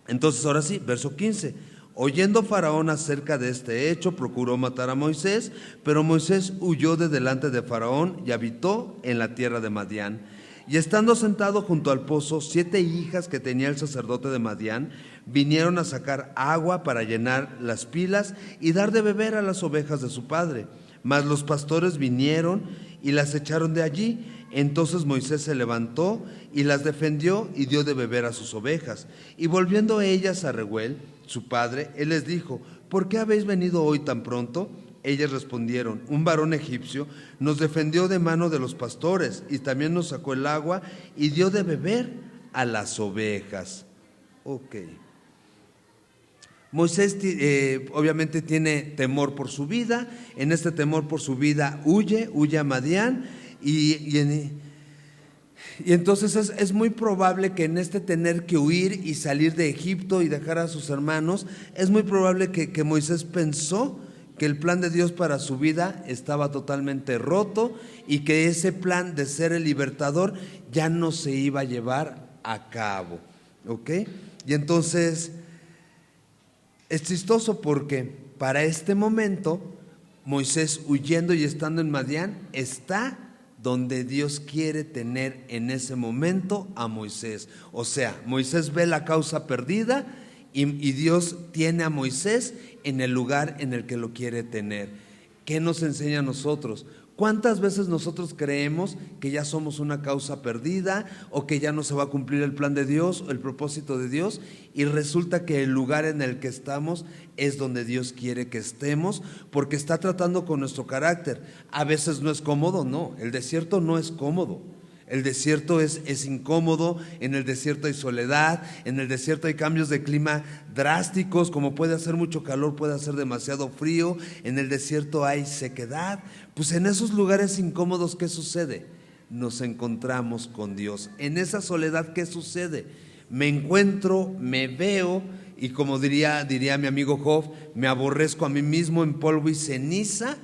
Entonces ahora sí, verso 15. Oyendo Faraón acerca de este hecho, procuró matar a Moisés, pero Moisés huyó de delante de Faraón y habitó en la tierra de Madián. Y estando sentado junto al pozo, 7 hijas que tenía el sacerdote de Madián vinieron a sacar agua para llenar las pilas y dar de beber a las ovejas de su padre. Mas los pastores vinieron y las echaron de allí. Entonces Moisés se levantó y las defendió y dio de beber a sus ovejas. Y volviendo ellas a Reuel, su padre, él les dijo: ¿por qué habéis venido hoy tan pronto? Ellas respondieron: un varón egipcio nos defendió de mano de los pastores y también nos sacó el agua y dio de beber a las ovejas. Ok. Moisés obviamente tiene temor por su vida. En este temor por su vida huye a Madián, y entonces es muy probable que en este tener que huir y salir de Egipto y dejar a sus hermanos, es muy probable que Moisés pensó que el plan de Dios para su vida estaba totalmente roto y que ese plan de ser el libertador ya no se iba a llevar a cabo. ¿Ok? Y entonces es chistoso porque para este momento Moisés, huyendo y estando en Madián, está donde Dios quiere tener en ese momento a Moisés. O sea, Moisés ve la causa perdida y Dios tiene a Moisés en el lugar en el que lo quiere tener. ¿Qué nos enseña a nosotros? ¿Cuántas veces nosotros creemos que ya somos una causa perdida o que ya no se va a cumplir el plan de Dios o el propósito de Dios? Y resulta que el lugar en el que estamos es donde Dios quiere que estemos, porque está tratando con nuestro carácter. A veces no es cómodo, no, el desierto no es cómodo. El desierto es incómodo, en el desierto hay soledad, en el desierto hay cambios de clima drásticos, como puede hacer mucho calor, puede hacer demasiado frío, en el desierto hay sequedad. Pues en esos lugares incómodos, ¿qué sucede? Nos encontramos con Dios. En esa soledad, ¿qué sucede? Me encuentro, me veo, y como diría mi amigo Job, me aborrezco a mí mismo en polvo y ceniza,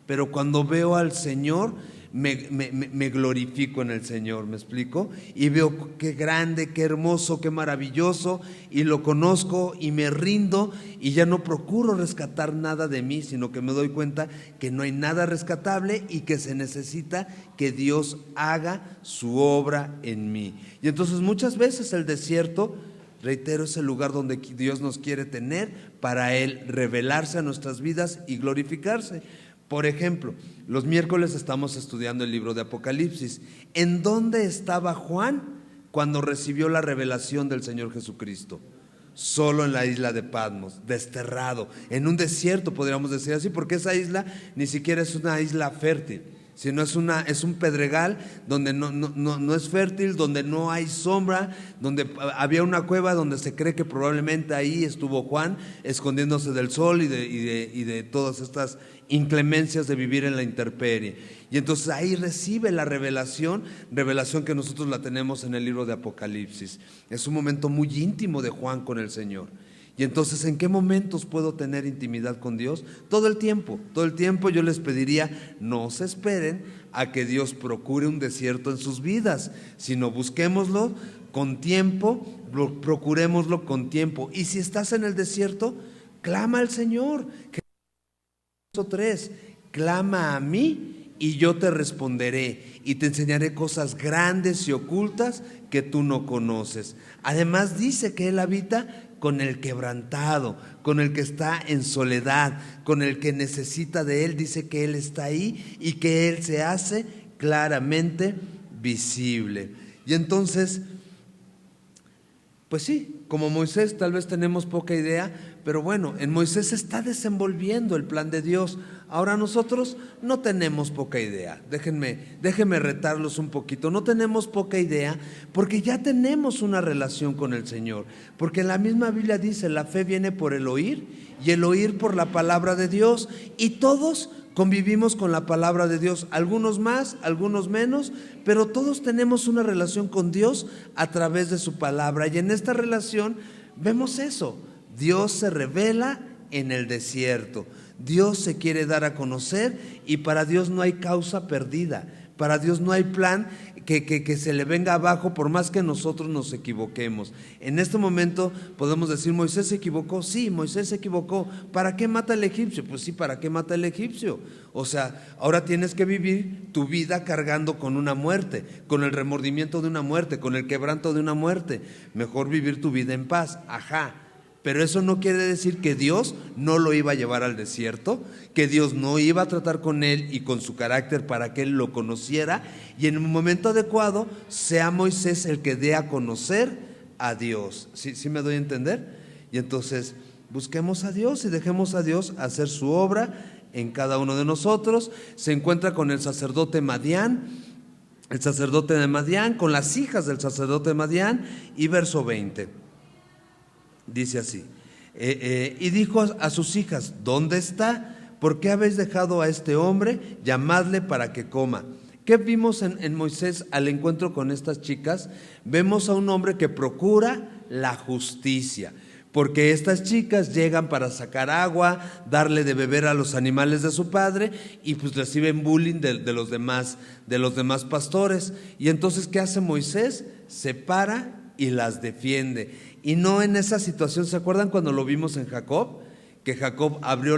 pero cuando veo al Señor, me glorifico en el Señor, ¿me explico? Y veo qué grande, qué hermoso, qué maravilloso, y lo conozco y me rindo, y ya no procuro rescatar nada de mí, sino que me doy cuenta que no hay nada rescatable y que se necesita que Dios haga su obra en mí. Y entonces muchas veces el desierto, reitero, es el lugar donde Dios nos quiere tener para Él revelarse a nuestras vidas y glorificarse. Por ejemplo, los miércoles estamos estudiando el libro de Apocalipsis. ¿En dónde estaba Juan cuando recibió la revelación del Señor Jesucristo? Solo en la isla de Patmos, desterrado, en un desierto, podríamos decir así, porque esa isla ni siquiera es una isla fértil, sino es un pedregal donde no es fértil, donde no hay sombra, donde había una cueva donde se cree que probablemente ahí estuvo Juan escondiéndose del sol y de todas estas inclemencias de vivir en la intemperie. Y entonces ahí recibe la revelación que nosotros la tenemos en el libro de Apocalipsis. Es un momento muy íntimo de Juan con el Señor. Y entonces, ¿en qué momentos puedo tener intimidad con Dios? Todo el tiempo yo les pediría, no se esperen a que Dios procure un desierto en sus vidas, sino busquémoslo con tiempo, procurémoslo con tiempo. Y si estás en el desierto, clama al Señor. 3, clama a mí y yo te responderé y te enseñaré cosas grandes y ocultas que tú no conoces. Además dice que Él habita con el quebrantado, con el que está en soledad, con el que necesita de Él. Dice que Él está ahí y que Él se hace claramente visible. Y entonces, pues sí, como Moisés tal vez tenemos poca idea, pero bueno, en Moisés se está desenvolviendo el plan de Dios. Ahora nosotros no tenemos poca idea. Déjenme retarlos un poquito. No tenemos poca idea porque ya tenemos una relación con el Señor. Porque la misma Biblia dice, la fe viene por el oír y el oír por la palabra de Dios. Y todos convivimos con la palabra de Dios, algunos más, algunos menos, pero todos tenemos una relación con Dios a través de su palabra. Y en esta relación vemos eso. Dios se revela en el desierto. Dios se quiere dar a conocer y para Dios no hay causa perdida. Para Dios no hay plan que se le venga abajo por más que nosotros nos equivoquemos. En este momento podemos decir, ¿Moisés se equivocó? Sí, Moisés se equivocó. ¿Para qué mata al egipcio? Pues sí, ¿para qué mata al egipcio? O sea, ahora tienes que vivir tu vida cargando con una muerte, con el remordimiento de una muerte, con el quebranto de una muerte. Mejor vivir tu vida en paz. Ajá. Pero eso no quiere decir que Dios no lo iba a llevar al desierto, que Dios no iba a tratar con él y con su carácter para que él lo conociera y en un momento adecuado sea Moisés el que dé a conocer a Dios. ¿Sí me doy a entender? Y entonces busquemos a Dios y dejemos a Dios hacer su obra en cada uno de nosotros. Se encuentra con el sacerdote Madián, con las hijas del sacerdote Madián, y verso 20. Dice así, y dijo a sus hijas, ¿dónde está? ¿Por qué habéis dejado a este hombre? Llamadle para que coma. ¿Qué vimos en Moisés al encuentro con estas chicas? Vemos a un hombre que procura la justicia, porque estas chicas llegan para sacar agua, darle de beber a los animales de su padre y pues reciben bullying de los demás pastores. Y entonces, ¿qué hace Moisés? Se para y las defiende. Y no en esa situación, ¿se acuerdan cuando lo vimos en Jacob? Que Jacob abrió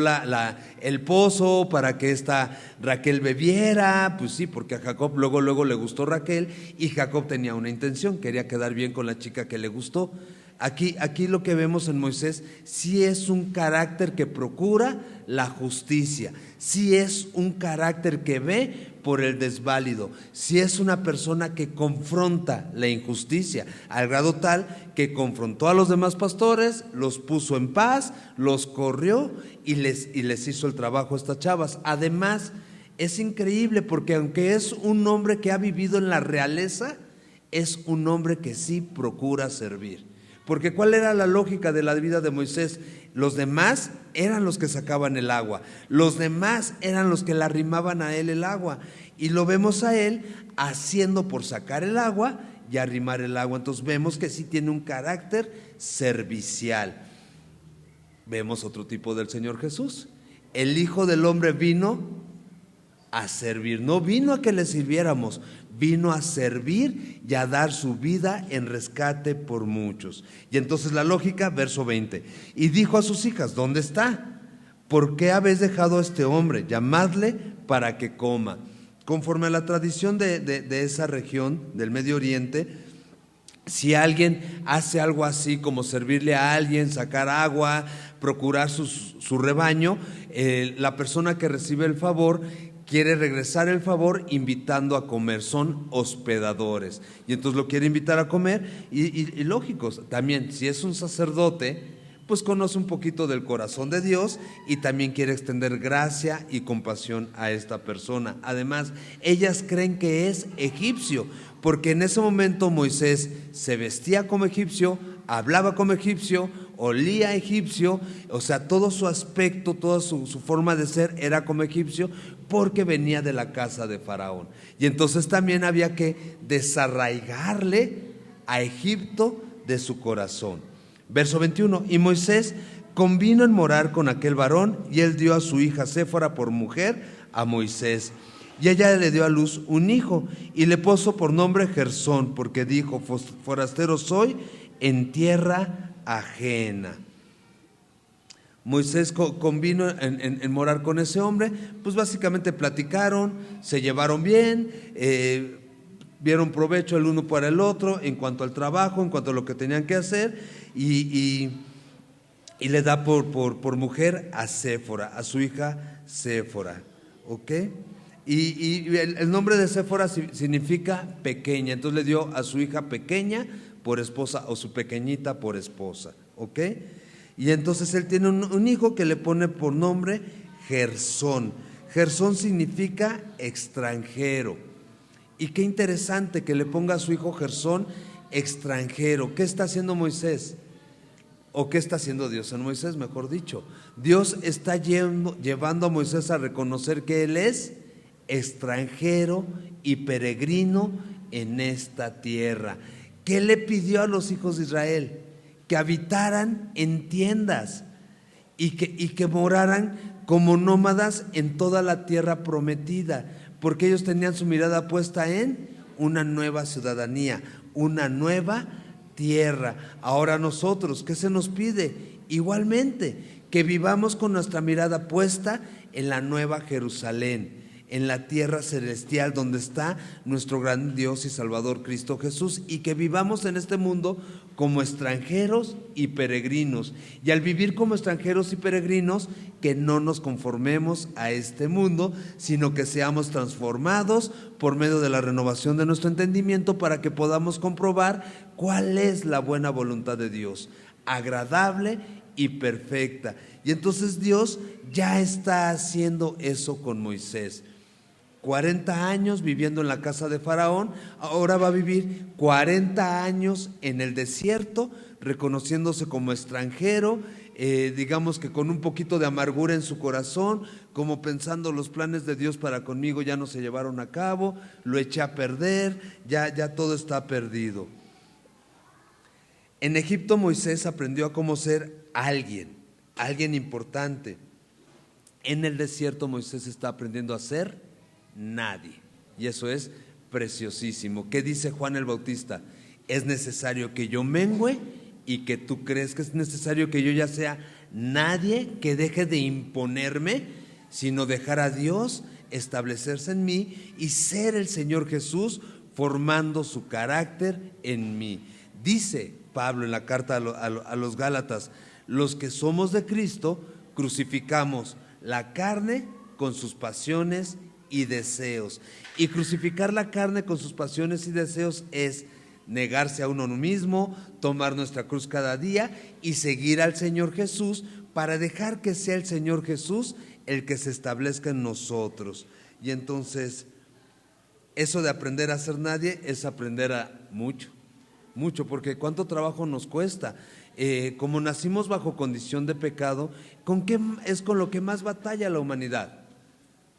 el pozo para que esta Raquel bebiera. Pues sí, porque a Jacob luego le gustó Raquel y Jacob tenía una intención, quería quedar bien con la chica que le gustó. Aquí lo que vemos en Moisés sí es un carácter que procura la justicia, sí es un carácter que ve por el desválido, sí es una persona que confronta la injusticia, al grado tal que confrontó a los demás pastores, los puso en paz, los corrió y les hizo el trabajo a estas chavas. Además, es increíble porque aunque es un hombre que ha vivido en la realeza, es un hombre que sí procura servir. Porque ¿cuál era la lógica de la vida de Moisés? Los demás eran los que sacaban el agua, los demás eran los que le arrimaban a él el agua, y lo vemos a él haciendo por sacar el agua y arrimar el agua. Entonces vemos que sí tiene un carácter servicial. Vemos otro tipo del Señor Jesús. El Hijo del Hombre vino a servir, no vino a que le sirviéramos, vino a servir y a dar su vida en rescate por muchos. Y entonces la lógica, verso 20, y dijo a sus hijas: ¿dónde está? ¿Por qué habéis dejado a este hombre? Llamadle para que coma. Conforme a la tradición de esa región del Medio Oriente, si alguien hace algo así como servirle a alguien, sacar agua, procurar su rebaño, la persona que recibe el favor quiere regresar el favor invitando a comer. Son hospedadores y entonces lo quiere invitar a comer y lógico, también si es un sacerdote, pues conoce un poquito del corazón de Dios y también quiere extender gracia y compasión a esta persona. Además, ellas creen que es egipcio, porque en ese momento Moisés se vestía como egipcio, hablaba como egipcio, olía egipcio, o sea, todo su aspecto, toda su forma de ser era como egipcio, porque venía de la casa de Faraón. Y entonces también había que desarraigarle a Egipto de su corazón. Verso 21, y Moisés convino en morar con aquel varón, y él dio a su hija Séfora por mujer a Moisés. Y ella le dio a luz un hijo, y le puso por nombre Gersón, porque dijo: forastero soy en tierra ajena. Moisés convino en morar con ese hombre, pues básicamente platicaron, se llevaron bien, vieron provecho el uno para el otro en cuanto al trabajo, en cuanto a lo que tenían que hacer, y le da por mujer a Séfora, a su hija Séfora, ¿ok? Y el nombre de Séfora significa pequeña, entonces le dio a su hija pequeña por esposa, o su pequeñita por esposa, ¿ok? Y entonces él tiene un hijo que le pone por nombre Gersón. Gersón significa extranjero. Y qué interesante que le ponga a su hijo Gersón extranjero. ¿Qué está haciendo Moisés? ¿O qué está haciendo Dios en Moisés, mejor dicho? Dios está llevando a Moisés a reconocer que él es extranjero y peregrino en esta tierra. ¿Qué le pidió a los hijos de Israel? Que habitaran en tiendas y que moraran como nómadas en toda la tierra prometida, porque ellos tenían su mirada puesta en una nueva ciudadanía, una nueva tierra. Ahora nosotros, ¿qué se nos pide? Igualmente, que vivamos con nuestra mirada puesta en la nueva Jerusalén, en la tierra celestial donde está nuestro gran Dios y Salvador Cristo Jesús, y que vivamos en este mundo como extranjeros y peregrinos. Y al vivir como extranjeros y peregrinos, que no nos conformemos a este mundo, sino que seamos transformados por medio de la renovación de nuestro entendimiento, para que podamos comprobar cuál es la buena voluntad de Dios, agradable y perfecta. Y entonces Dios ya está haciendo eso con Moisés. 40 años viviendo en la casa de Faraón, ahora va a vivir 40 años en el desierto, reconociéndose como extranjero, digamos que con un poquito de amargura en su corazón, como pensando: los planes de Dios para conmigo ya no se llevaron a cabo, lo eché a perder, ya todo está perdido. En Egipto Moisés aprendió a cómo ser alguien importante. En el desierto Moisés está aprendiendo a ser nadie, y eso es preciosísimo. ¿Qué dice Juan el Bautista? Es necesario que yo mengüe y que tú crees. Que es necesario que yo ya sea nadie, que deje de imponerme, sino dejar a Dios establecerse en mí y ser el Señor Jesús formando su carácter en mí. Dice Pablo en la carta a los Gálatas: los que somos de Cristo crucificamos la carne con sus pasiones y deseos. Y crucificar la carne con sus pasiones y deseos es negarse a uno mismo, tomar nuestra cruz cada día y seguir al Señor Jesús, para dejar que sea el Señor Jesús el que se establezca en nosotros. Y entonces, eso de aprender a ser nadie es aprender a mucho, mucho, porque cuánto trabajo nos cuesta. Como nacimos bajo condición de pecado, ¿con qué es con lo que más batalla la humanidad?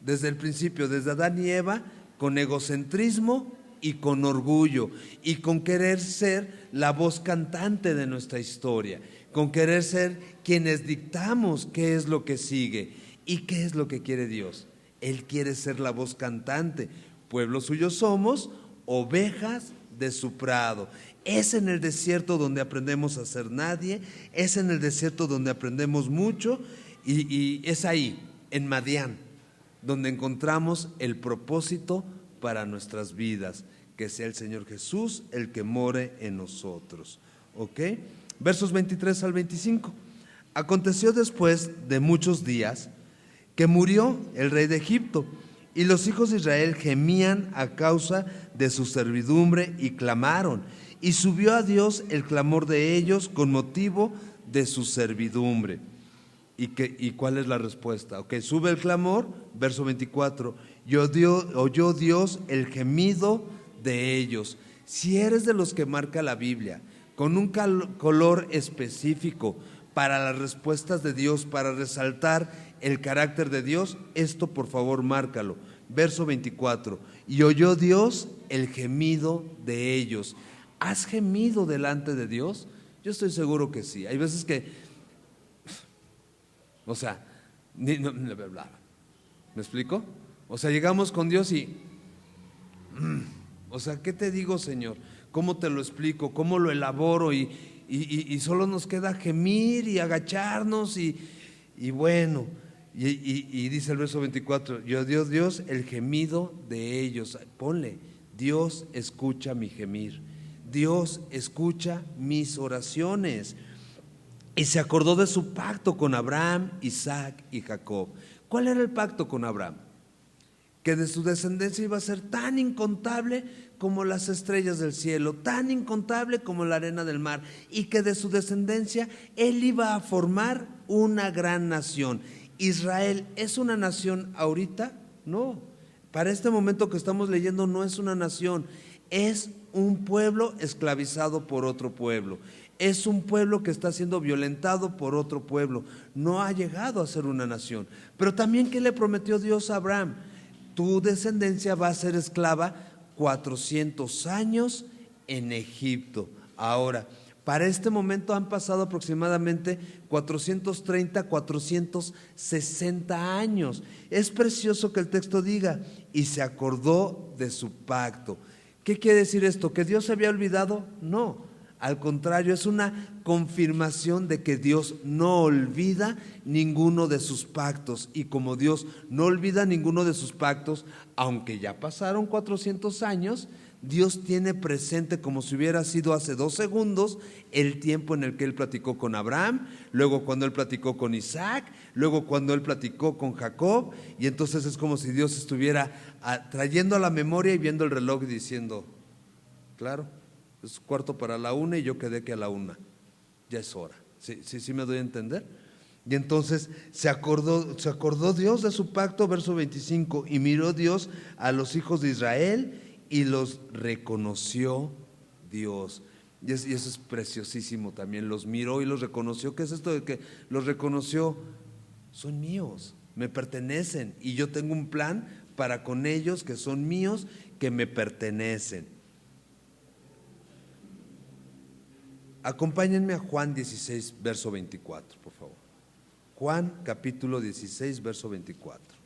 Desde el principio, desde Adán y Eva, con egocentrismo y con orgullo, y con querer ser la voz cantante de nuestra historia, con querer ser quienes dictamos qué es lo que sigue y qué es lo que quiere Dios. Él quiere ser la voz cantante. Pueblo suyo somos, ovejas de su prado. Es en el desierto donde aprendemos a ser nadie, es en el desierto donde aprendemos mucho, y es ahí, en Madián, donde encontramos el propósito para nuestras vidas, que sea el Señor Jesús el que more en nosotros. ¿Ok? Versos 23 al 25. Aconteció después de muchos días que murió el rey de Egipto, y los hijos de Israel gemían a causa de su servidumbre y clamaron, y subió a Dios el clamor de ellos con motivo de su servidumbre. ¿Y cuál es la respuesta? Ok, sube el clamor, verso 24, y oyó Dios el gemido de ellos. Si eres de los que marca la Biblia con un color específico para las respuestas de Dios, para resaltar el carácter de Dios, esto por favor márcalo. Verso 24, y oyó Dios el gemido de ellos. ¿Has gemido delante de Dios? Yo estoy seguro que sí. Hay veces que, o sea, ¿me explico? O sea, llegamos con Dios y, o sea, ¿qué te digo, Señor? ¿Cómo te lo explico? ¿Cómo lo elaboro? Y solo nos queda gemir y agacharnos y bueno, y dice el verso 24, yo dio Dios el gemido de ellos. Ponle, Dios escucha mi gemir, Dios escucha mis oraciones. Y se acordó de su pacto con Abraham, Isaac y Jacob. ¿Cuál era el pacto con Abraham? Que de su descendencia iba a ser tan incontable como las estrellas del cielo, tan incontable como la arena del mar, y que de su descendencia él iba a formar una gran nación. ¿Israel es una nación ahorita? No, para este momento que estamos leyendo no es una nación, es un pueblo esclavizado por otro pueblo. Es un pueblo que está siendo violentado por otro pueblo. No ha llegado a ser una nación. Pero también, ¿qué le prometió Dios a Abraham? Tu descendencia va a ser esclava 400 años en Egipto. Ahora, para este momento han pasado aproximadamente 430, 460 años. Es precioso que el texto diga, y se acordó de su pacto. ¿Qué quiere decir esto? ¿Que Dios se había olvidado? No. Al contrario, es una confirmación de que Dios no olvida ninguno de sus pactos. Y como Dios no olvida ninguno de sus pactos, aunque ya pasaron 400 años, Dios tiene presente, como si hubiera sido hace 2 segundos, el tiempo en el que Él platicó con Abraham, luego cuando Él platicó con Isaac, luego cuando Él platicó con Jacob. Y entonces es como si Dios estuviera trayendo a la memoria y viendo el reloj y diciendo, claro, es 1:45 y yo quedé que a la 1, ya es hora. ¿Sí me doy a entender? Y entonces se acordó Dios de su pacto, verso 25, y miró Dios a los hijos de Israel y los reconoció Dios. Y eso es preciosísimo también, los miró y los reconoció. ¿Qué es esto de que los reconoció? Son míos, me pertenecen, y yo tengo un plan para con ellos que son míos, que me pertenecen. Acompáñenme a Juan 16, verso 24, por favor. Juan capítulo 16, verso 24.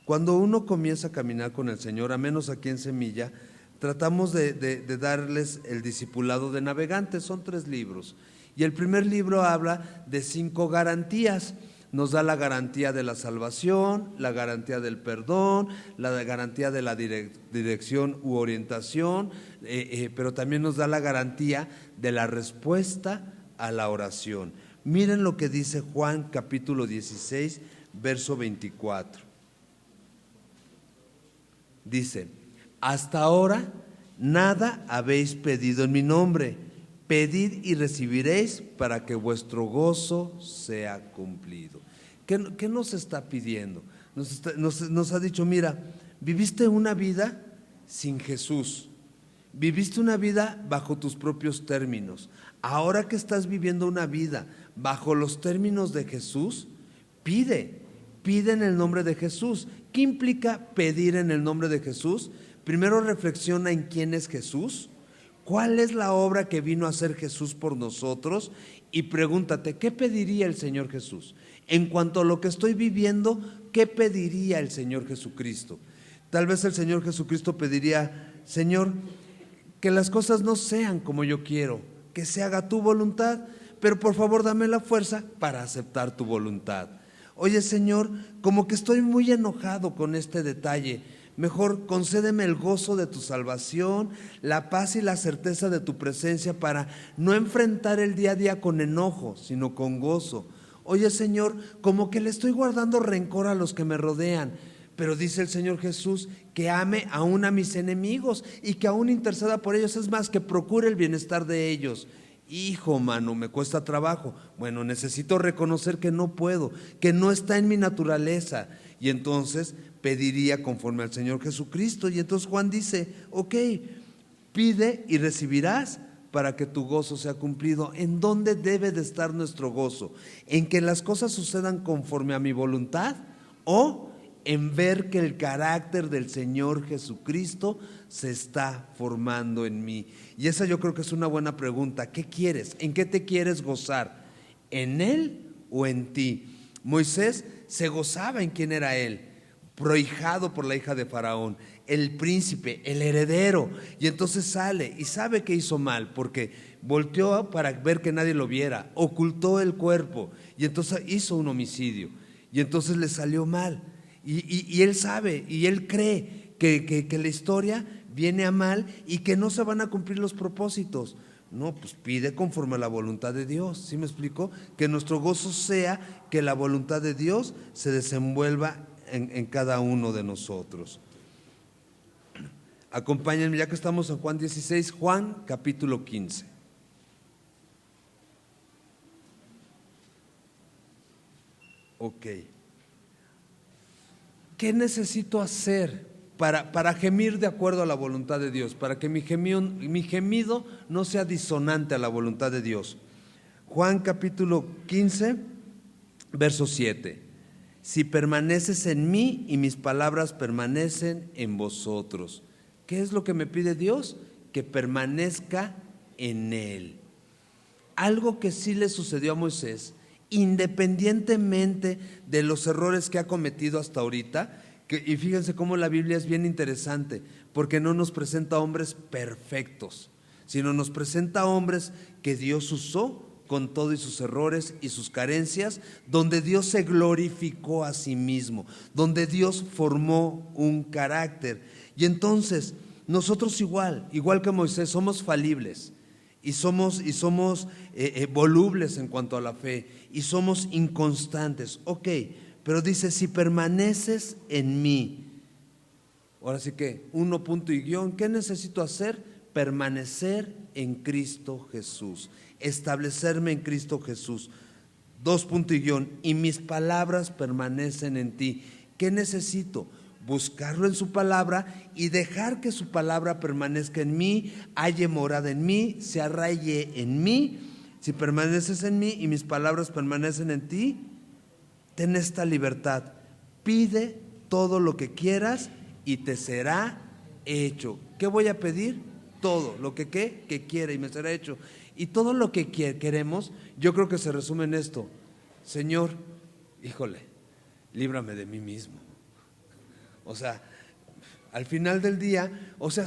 Cuando uno comienza a caminar con el Señor, a menos aquí en Semilla, tratamos de darles el discipulado de navegantes. Son 3 libros. Y el primer libro habla de 5 garantías. Nos da la garantía de la salvación, la garantía del perdón, la garantía de la dirección u orientación, pero también nos da la garantía de la respuesta a la oración. Miren lo que dice Juan capítulo 16, verso 24. Dice, hasta ahora nada habéis pedido en mi nombre. Pedid y recibiréis para que vuestro gozo sea cumplido. ¿Qué nos está pidiendo? Nos ha dicho, mira, viviste una vida sin Jesús, viviste una vida bajo tus propios términos. Ahora que estás viviendo una vida bajo los términos de Jesús, pide en el nombre de Jesús. ¿Qué implica pedir en el nombre de Jesús? Primero reflexiona en quién es Jesús, cuál es la obra que vino a hacer Jesús por nosotros, y pregúntate, ¿qué pediría el Señor Jesús? En cuanto a lo que estoy viviendo, ¿qué pediría el Señor Jesucristo? Tal vez el Señor Jesucristo pediría, Señor, que las cosas no sean como yo quiero, que se haga tu voluntad, pero por favor dame la fuerza para aceptar tu voluntad. Oye, Señor, como que estoy muy enojado con este detalle, mejor concédeme el gozo de tu salvación, la paz y la certeza de tu presencia para no enfrentar el día a día con enojo, sino con gozo. Oye, Señor, como que le estoy guardando rencor a los que me rodean, pero dice el Señor Jesús que ame aún a mis enemigos y que aún interceda por ellos, es más, que procure el bienestar de ellos. Hijo, mano, me cuesta trabajo. Bueno, necesito reconocer que no puedo, que no está en mi naturaleza. Y entonces pediría conforme al Señor Jesucristo. Y entonces Juan dice, ok, pide y recibirás para que tu gozo sea cumplido. ¿En dónde debe de estar nuestro gozo? ¿En que las cosas sucedan conforme a mi voluntad? ¿O en ver que el carácter del Señor Jesucristo se está formando en mí? Y esa yo creo que es una buena pregunta. ¿Qué quieres? ¿En qué te quieres gozar? ¿En Él o en ti? Moisés se gozaba en quién era él, prohijado por la hija de Faraón, el príncipe, el heredero, y entonces sale y sabe que hizo mal porque volteó para ver que nadie lo viera, ocultó el cuerpo y entonces hizo un homicidio y entonces le salió mal. Y él sabe y él cree que la historia viene a mal y que no se van a cumplir los propósitos. No, pues pide conforme a la voluntad de Dios. ¿Sí me explico? Que nuestro gozo sea que la voluntad de Dios se desenvuelva en cada uno de nosotros. Acompáñenme, ya que estamos en Juan 16, Juan capítulo 15. Ok. ¿Qué necesito hacer para gemir de acuerdo a la voluntad de Dios? Para que mi gemido no sea disonante a la voluntad de Dios. Juan capítulo 15, verso 7. Si permaneces en mí y mis palabras permanecen en vosotros. ¿Qué es lo que me pide Dios? Que permanezca en Él. Algo que sí le sucedió a Moisés, independientemente de los errores que ha cometido hasta ahorita, y fíjense cómo la Biblia es bien interesante, porque no nos presenta hombres perfectos, sino nos presenta hombres que Dios usó con todo y sus errores y sus carencias, donde Dios se glorificó a sí mismo, donde Dios formó un carácter. Y entonces nosotros igual que Moisés somos falibles y somos volubles en cuanto a la fe y somos inconstantes, ok, pero dice si permaneces en mí. Ahora sí que uno punto y guión, ¿qué necesito hacer? Permanecer en Cristo Jesús, establecerme en Cristo Jesús. Dos punto y guión, y mis palabras permanecen en ti. ¿Qué necesito? Buscarlo en su palabra y dejar que su palabra permanezca en mí, halle morada en mí, se arraigue en mí. Si permaneces en mí y mis palabras permanecen en ti, ten esta libertad. Pide todo lo que quieras y te será hecho. ¿Qué voy a pedir? Todo lo que quiera y me será hecho. Y todo lo que queremos, yo creo que se resume en esto: Señor, híjole, líbrame de mí mismo. O sea, al final del día,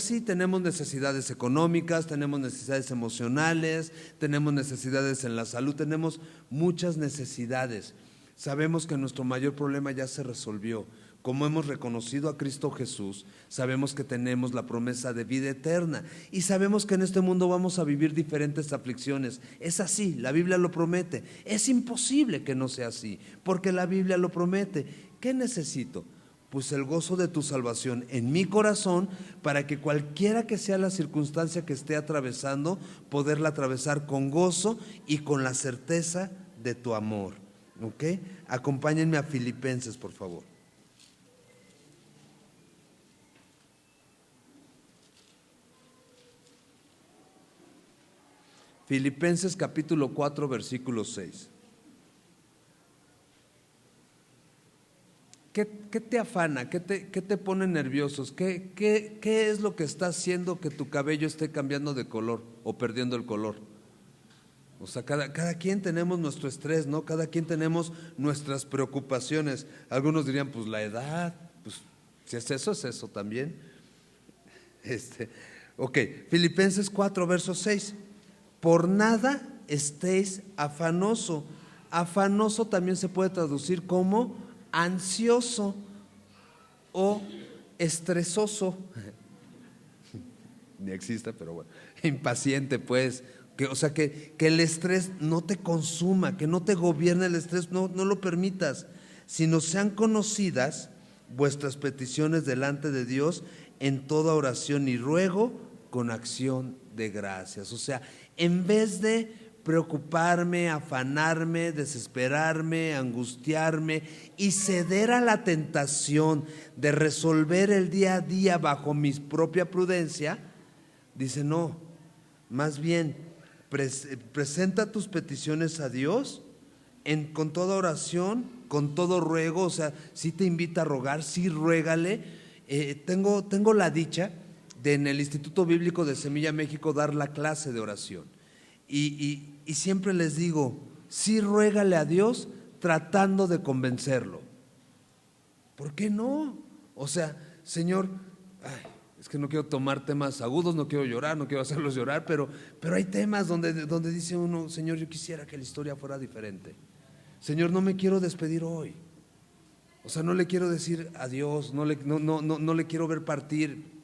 sí tenemos necesidades económicas, tenemos necesidades emocionales, tenemos necesidades en la salud, tenemos muchas necesidades. Sabemos que nuestro mayor problema ya se resolvió. Como hemos reconocido a Cristo Jesús, sabemos que tenemos la promesa de vida eterna y sabemos que en este mundo vamos a vivir diferentes aflicciones. Es así, la Biblia lo promete. Es imposible que no sea así, porque la Biblia lo promete. ¿Qué necesito? Pues el gozo de tu salvación en mi corazón, para que cualquiera que sea la circunstancia que esté atravesando, poderla atravesar con gozo y con la certeza de tu amor. ¿Ok? Acompáñenme a Filipenses, por favor. Filipenses capítulo 4, versículo 6. ¿Qué te afana? ¿Qué te pone nerviosos? ¿Qué es lo que está haciendo que tu cabello esté cambiando de color o perdiendo el color? O sea, cada quien tenemos nuestro estrés, ¿no? Cada quien tenemos nuestras preocupaciones. Algunos dirían, pues la edad, pues si es eso también. Ok, Filipenses 4, verso 6. Por nada estéis afanoso. Afanoso también se puede traducir como ansioso o estresoso. Ni existe, pero bueno. Impaciente, pues. O sea, que el estrés no te consuma, que no te gobierne el estrés, no lo permitas, sino sean conocidas vuestras peticiones delante de Dios en toda oración y ruego con acción de gracias. O sea, en vez de preocuparme, afanarme, desesperarme, angustiarme y ceder a la tentación de resolver el día a día bajo mi propia prudencia, dice no, más bien presenta tus peticiones a Dios con toda oración, con todo ruego. O sea, si te invita a rogar, sí ruégale. Tengo la dicha de en el Instituto Bíblico de Semilla México dar la clase de oración y siempre les digo, sí ruégale a Dios tratando de convencerlo. ¿Por qué no? O sea, Señor, es que no quiero tomar temas agudos, no quiero llorar, no quiero hacerlos llorar, pero hay temas donde dice uno, Señor, yo quisiera que la historia fuera diferente. Señor, no me quiero despedir hoy. O sea, no le quiero decir adiós, no le quiero ver partir.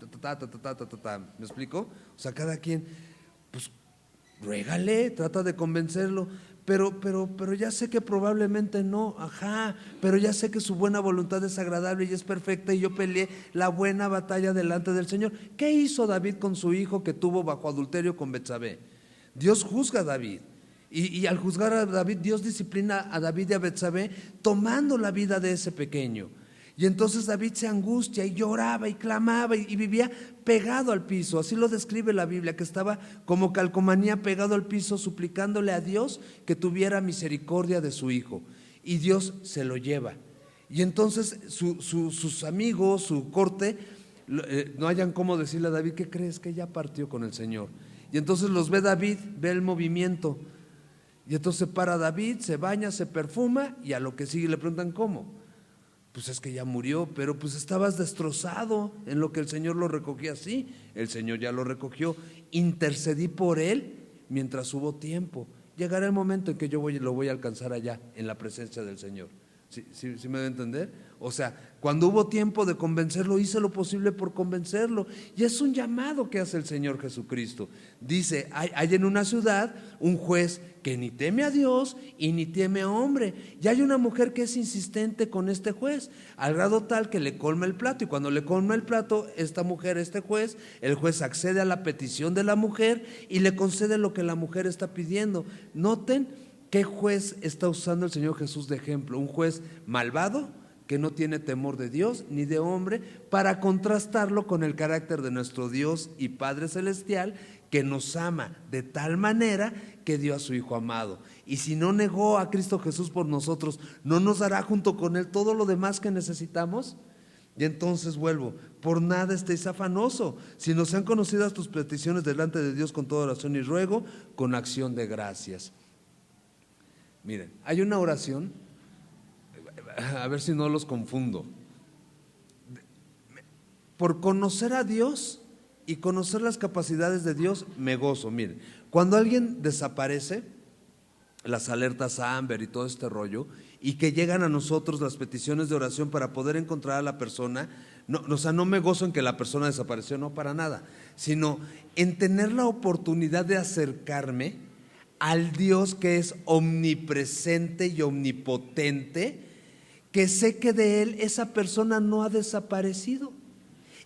¿Me explico? O sea, cada quien, pues, ruégale, trata de convencerlo. Pero ya sé que probablemente no, pero ya sé que su buena voluntad es agradable y es perfecta y yo peleé la buena batalla delante del Señor. ¿Qué hizo David con su hijo que tuvo bajo adulterio con Betsabé? Dios juzga a David y al juzgar a David, Dios disciplina a David y a Betsabé tomando la vida de ese pequeño. Y entonces David se angustia y lloraba y clamaba y vivía pegado al piso. Así lo describe la Biblia, que estaba como calcomanía pegado al piso suplicándole a Dios que tuviera misericordia de su hijo. Y Dios se lo lleva. Y entonces sus amigos, su corte, no hayan cómo decirle a David, ¿qué crees? Que ya partió con el Señor. Y entonces los ve David, ve el movimiento. Y entonces se para David, se baña, se perfuma y a lo que sigue le preguntan ¿cómo? Pues es que ya murió, pero pues estabas destrozado en lo que el Señor lo recogía. Sí, el Señor ya lo recogió. Intercedí por él mientras hubo tiempo. Llegará el momento en que yo lo voy a alcanzar allá, en la presencia del Señor. ¿Sí me da a entender? O sea, cuando hubo tiempo de convencerlo, hice lo posible por convencerlo. Y es un llamado que hace el Señor Jesucristo. Dice, hay en una ciudad un juez que ni teme a Dios y ni teme a hombre. Y hay una mujer que es insistente con este juez, al grado tal que le colma el plato. Y cuando le colma el plato, esta mujer, el juez accede a la petición de la mujer y le concede lo que la mujer está pidiendo. Noten ¿qué juez está usando el Señor Jesús de ejemplo? Un juez malvado que no tiene temor de Dios ni de hombre, para contrastarlo con el carácter de nuestro Dios y Padre Celestial, que nos ama de tal manera que dio a su Hijo amado. Y si no negó a Cristo Jesús por nosotros, ¿no nos dará junto con Él todo lo demás que necesitamos? Y entonces vuelvo, por nada estéis afanoso, sino sean conocidas tus peticiones delante de Dios con toda oración y ruego, con acción de gracias. Miren, hay una oración, a ver si no los confundo. Por conocer a Dios y conocer las capacidades de Dios, me gozo. Miren, cuando alguien desaparece, las alertas Amber y todo este rollo, y que llegan a nosotros las peticiones de oración para poder encontrar a la persona, no me gozo en que la persona desapareció, no para nada, sino en tener la oportunidad de acercarme al Dios que es omnipresente y omnipotente, que sé que de Él esa persona no ha desaparecido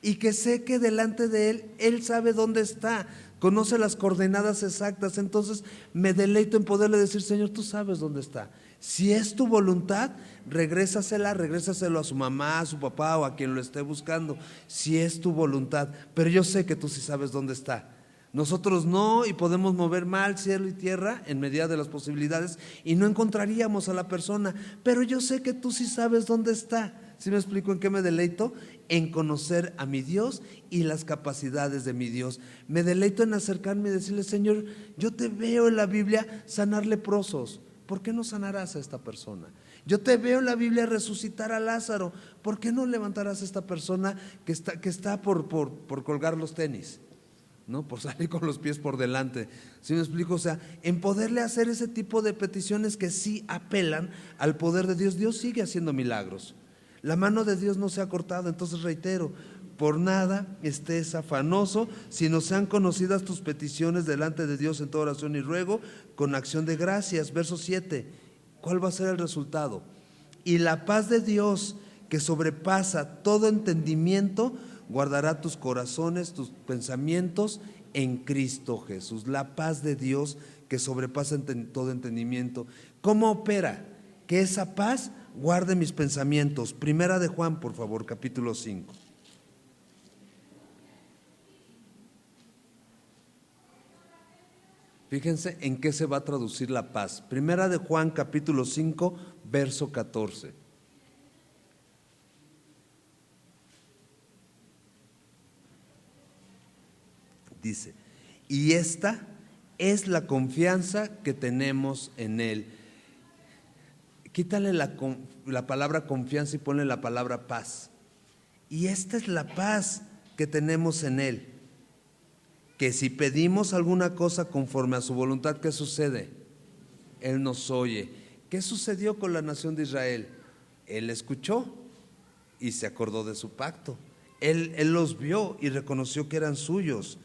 y que sé que delante de Él sabe dónde está, conoce las coordenadas exactas. Entonces me deleito en poderle decir, Señor, tú sabes dónde está. Si es tu voluntad, regrésaselo a su mamá, a su papá o a quien lo esté buscando, si es tu voluntad, pero yo sé que tú sí sabes dónde está. Nosotros no, y podemos mover mal cielo y tierra en medida de las posibilidades y no encontraríamos a la persona, pero yo sé que tú sí sabes dónde está. ¿Sí me explico en qué me deleito? En conocer a mi Dios y las capacidades de mi Dios. Me deleito en acercarme y decirle: Señor, yo te veo en la Biblia sanar leprosos, ¿por qué no sanarás a esta persona? Yo te veo en la Biblia resucitar a Lázaro, ¿por qué no levantarás a esta persona que está por colgar los tenis? ¿No? Por salir con los pies por delante. ¿Sí me explico? O sea, en poderle hacer ese tipo de peticiones que sí apelan al poder de Dios. Dios sigue haciendo milagros. La mano de Dios no se ha cortado. Entonces reitero: por nada estés afanoso, sino sean conocidas tus peticiones delante de Dios en toda oración y ruego, con acción de gracias. Verso 7. ¿Cuál va a ser el resultado? Y la paz de Dios, que sobrepasa todo entendimiento, guardará tus corazones, tus pensamientos en Cristo Jesús. La paz de Dios que sobrepasa todo entendimiento. ¿Cómo opera? Que esa paz guarde mis pensamientos. Primera de Juan, por favor, capítulo 5. Fíjense en qué se va a traducir la paz. Primera de Juan, capítulo 5, verso 14. Dice: y esta es la confianza que tenemos en Él. Quítale la palabra confianza y ponle la palabra paz. Y esta es la paz que tenemos en Él, que si pedimos alguna cosa conforme a su voluntad, ¿qué sucede? Él nos oye. ¿Qué sucedió con la nación de Israel? Él escuchó y se acordó de su pacto. Él los vio y reconoció que eran suyos.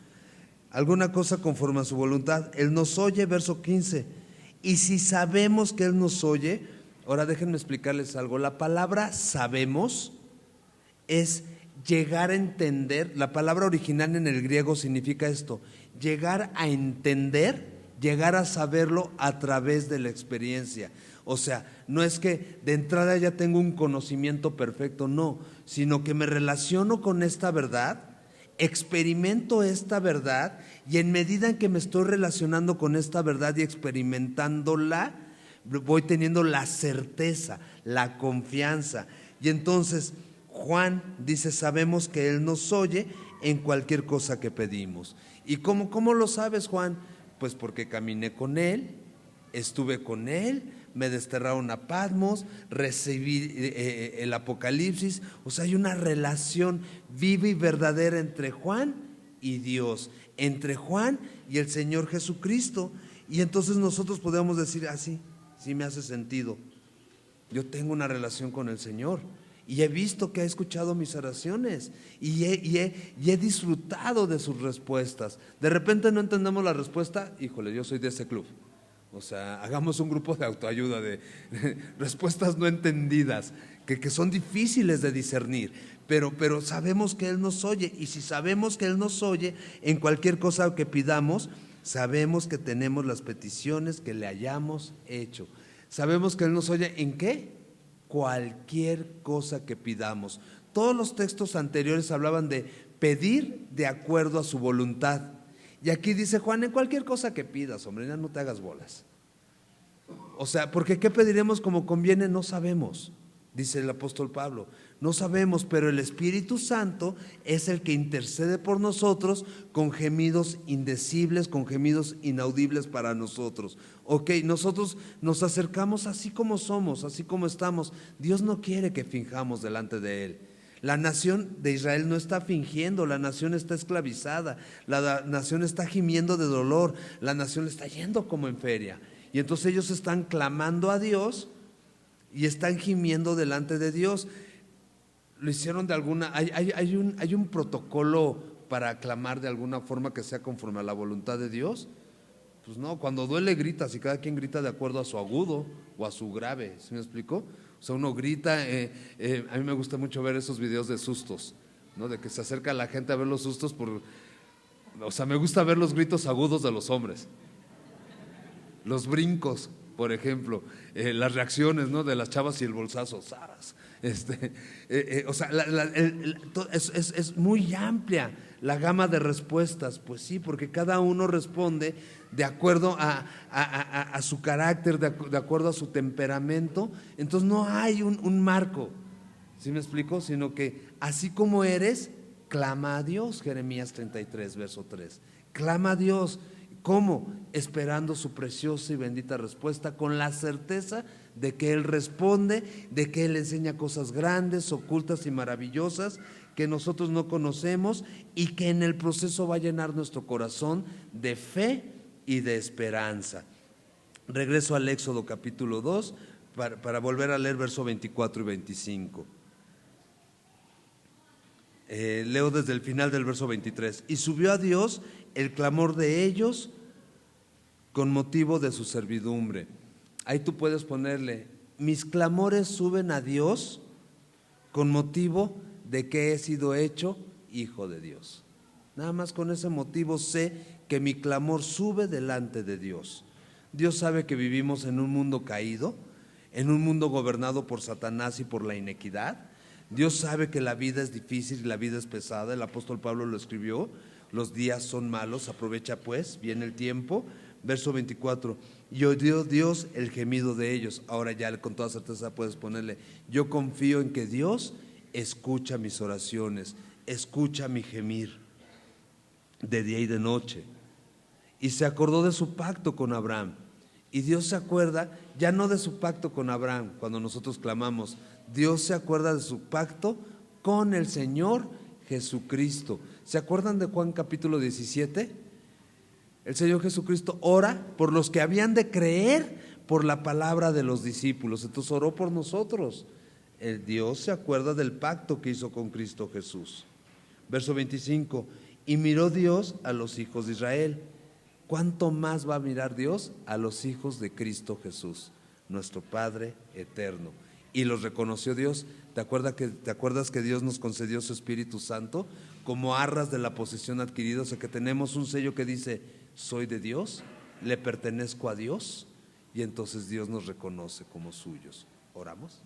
Alguna cosa conforme a su voluntad, Él nos oye. Verso 15. Y si sabemos que Él nos oye, ahora déjenme explicarles algo. La palabra sabemos es llegar a entender. La palabra original en el griego significa esto: llegar a entender, llegar a saberlo a través de la experiencia. O sea, no es que de entrada ya tengo un conocimiento perfecto, no, sino que me relaciono con esta verdad, experimento esta verdad, y en medida en que me estoy relacionando con esta verdad y experimentándola, voy teniendo la certeza, la confianza. Y entonces Juan dice: sabemos que Él nos oye en cualquier cosa que pedimos. ¿Y cómo lo sabes, Juan? Pues porque caminé con Él, estuve con Él, me desterraron a Patmos, recibí el Apocalipsis. O sea, hay una relación viva y verdadera entre Juan y Dios, entre Juan y el Señor Jesucristo. Y entonces nosotros podemos decir: así, sí me hace sentido. Yo tengo una relación con el Señor y he visto que ha escuchado mis oraciones y he disfrutado de sus respuestas. De repente no entendemos la respuesta, híjole, yo soy de ese club. O sea, hagamos un grupo de autoayuda de respuestas no entendidas, que son difíciles de discernir, pero sabemos que Él nos oye. Y si sabemos que Él nos oye en cualquier cosa que pidamos, sabemos que tenemos las peticiones que le hayamos hecho. Sabemos que Él nos oye ¿en qué? Cualquier cosa que pidamos. Todos los textos anteriores hablaban de pedir de acuerdo a su voluntad. Y aquí dice Juan: en cualquier cosa que pidas, hombre, ya no te hagas bolas. O sea, porque ¿qué pediremos como conviene? No sabemos, dice el apóstol Pablo. No sabemos, pero el Espíritu Santo es el que intercede por nosotros con gemidos indecibles, con gemidos inaudibles para nosotros. Ok, nosotros nos acercamos así como somos, así como estamos. Dios no quiere que finjamos delante de Él. La nación de Israel no está fingiendo, la nación está esclavizada, la nación está gimiendo de dolor, la nación le está yendo como en feria. Y entonces ellos están clamando a Dios y están gimiendo delante de Dios. Lo hicieron de alguna, hay un protocolo para clamar de alguna forma que sea conforme a la voluntad de Dios. Pues no, cuando duele gritas y cada quien grita de acuerdo a su agudo o a su grave. ¿Sí me explicó? O sea, uno grita, a mí me gusta mucho ver esos videos de sustos, ¿no? De que se acerca la gente a ver los sustos o sea, me gusta ver los gritos agudos de los hombres, los brincos, por ejemplo, las reacciones, ¿no? De las chavas y el bolsazo, ¡zas! O sea, es muy amplia la gama de respuestas. Pues sí, porque cada uno responde de acuerdo a su carácter, de acuerdo a su temperamento. Entonces no hay un marco, ¿sí me explico? Sino que así como eres, clama a Dios. Jeremías 33, verso 3. Clama a Dios. ¿Cómo? Esperando su preciosa y bendita respuesta, con la certeza de que Él responde, de que Él enseña cosas grandes, ocultas y maravillosas que nosotros no conocemos, y que en el proceso va a llenar nuestro corazón de fe y de esperanza. Regreso al Éxodo capítulo 2 para volver a leer verso 24 y 25. Leo desde el final del verso 23. Y subió a Dios el clamor de ellos con motivo de su servidumbre. Ahí tú puedes ponerle: mis clamores suben a Dios con motivo de que he sido hecho hijo de Dios. Nada más con ese motivo sé que mi clamor sube delante de Dios. Dios sabe que vivimos en un mundo caído, en un mundo gobernado por Satanás y por la inequidad. Dios sabe que la vida es difícil y la vida es pesada. El apóstol Pablo lo escribió: los días son malos, aprovecha pues bien el tiempo. Verso 24: y oyó Dios el gemido de ellos. Ahora ya con toda certeza puedes ponerle: yo confío en que Dios escucha mis oraciones, escucha mi gemir de día y de noche. Y se acordó de su pacto con Abraham. Y Dios se acuerda ya no de su pacto con Abraham cuando nosotros clamamos. Dios se acuerda de su pacto con el Señor Jesucristo. ¿Se acuerdan de Juan capítulo 17? El Señor Jesucristo ora por los que habían de creer por la palabra de los discípulos. Entonces oró por nosotros. El Dios se acuerda del pacto que hizo con Cristo Jesús. Verso 25: y miró Dios a los hijos de Israel. ¿Cuánto más va a mirar Dios a los hijos de Cristo Jesús, nuestro Padre eterno? Y los reconoció Dios. ¿Te acuerdas que Dios nos concedió su Espíritu Santo como arras de la posesión adquirida? O sea, que tenemos un sello que dice: soy de Dios, le pertenezco a Dios, y entonces Dios nos reconoce como suyos. ¿Oramos?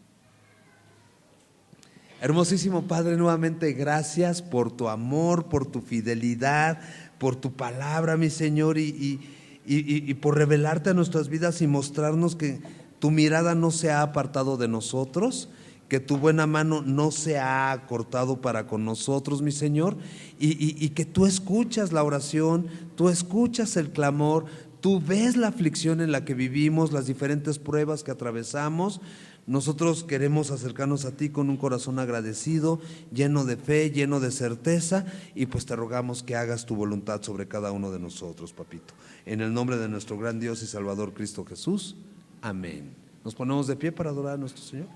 Hermosísimo Padre, nuevamente gracias por tu amor, por tu fidelidad, por tu palabra, mi Señor, y por revelarte a nuestras vidas y mostrarnos que tu mirada no se ha apartado de nosotros, que tu buena mano no se ha cortado para con nosotros, mi Señor, y que tú escuchas la oración, tú escuchas el clamor, tú ves la aflicción en la que vivimos, las diferentes pruebas que atravesamos. Nosotros queremos acercarnos a ti con un corazón agradecido, lleno de fe, lleno de certeza, y pues te rogamos que hagas tu voluntad sobre cada uno de nosotros, papito. En el nombre de nuestro gran Dios y Salvador Cristo Jesús, amén. Nos ponemos de pie para adorar a nuestro Señor.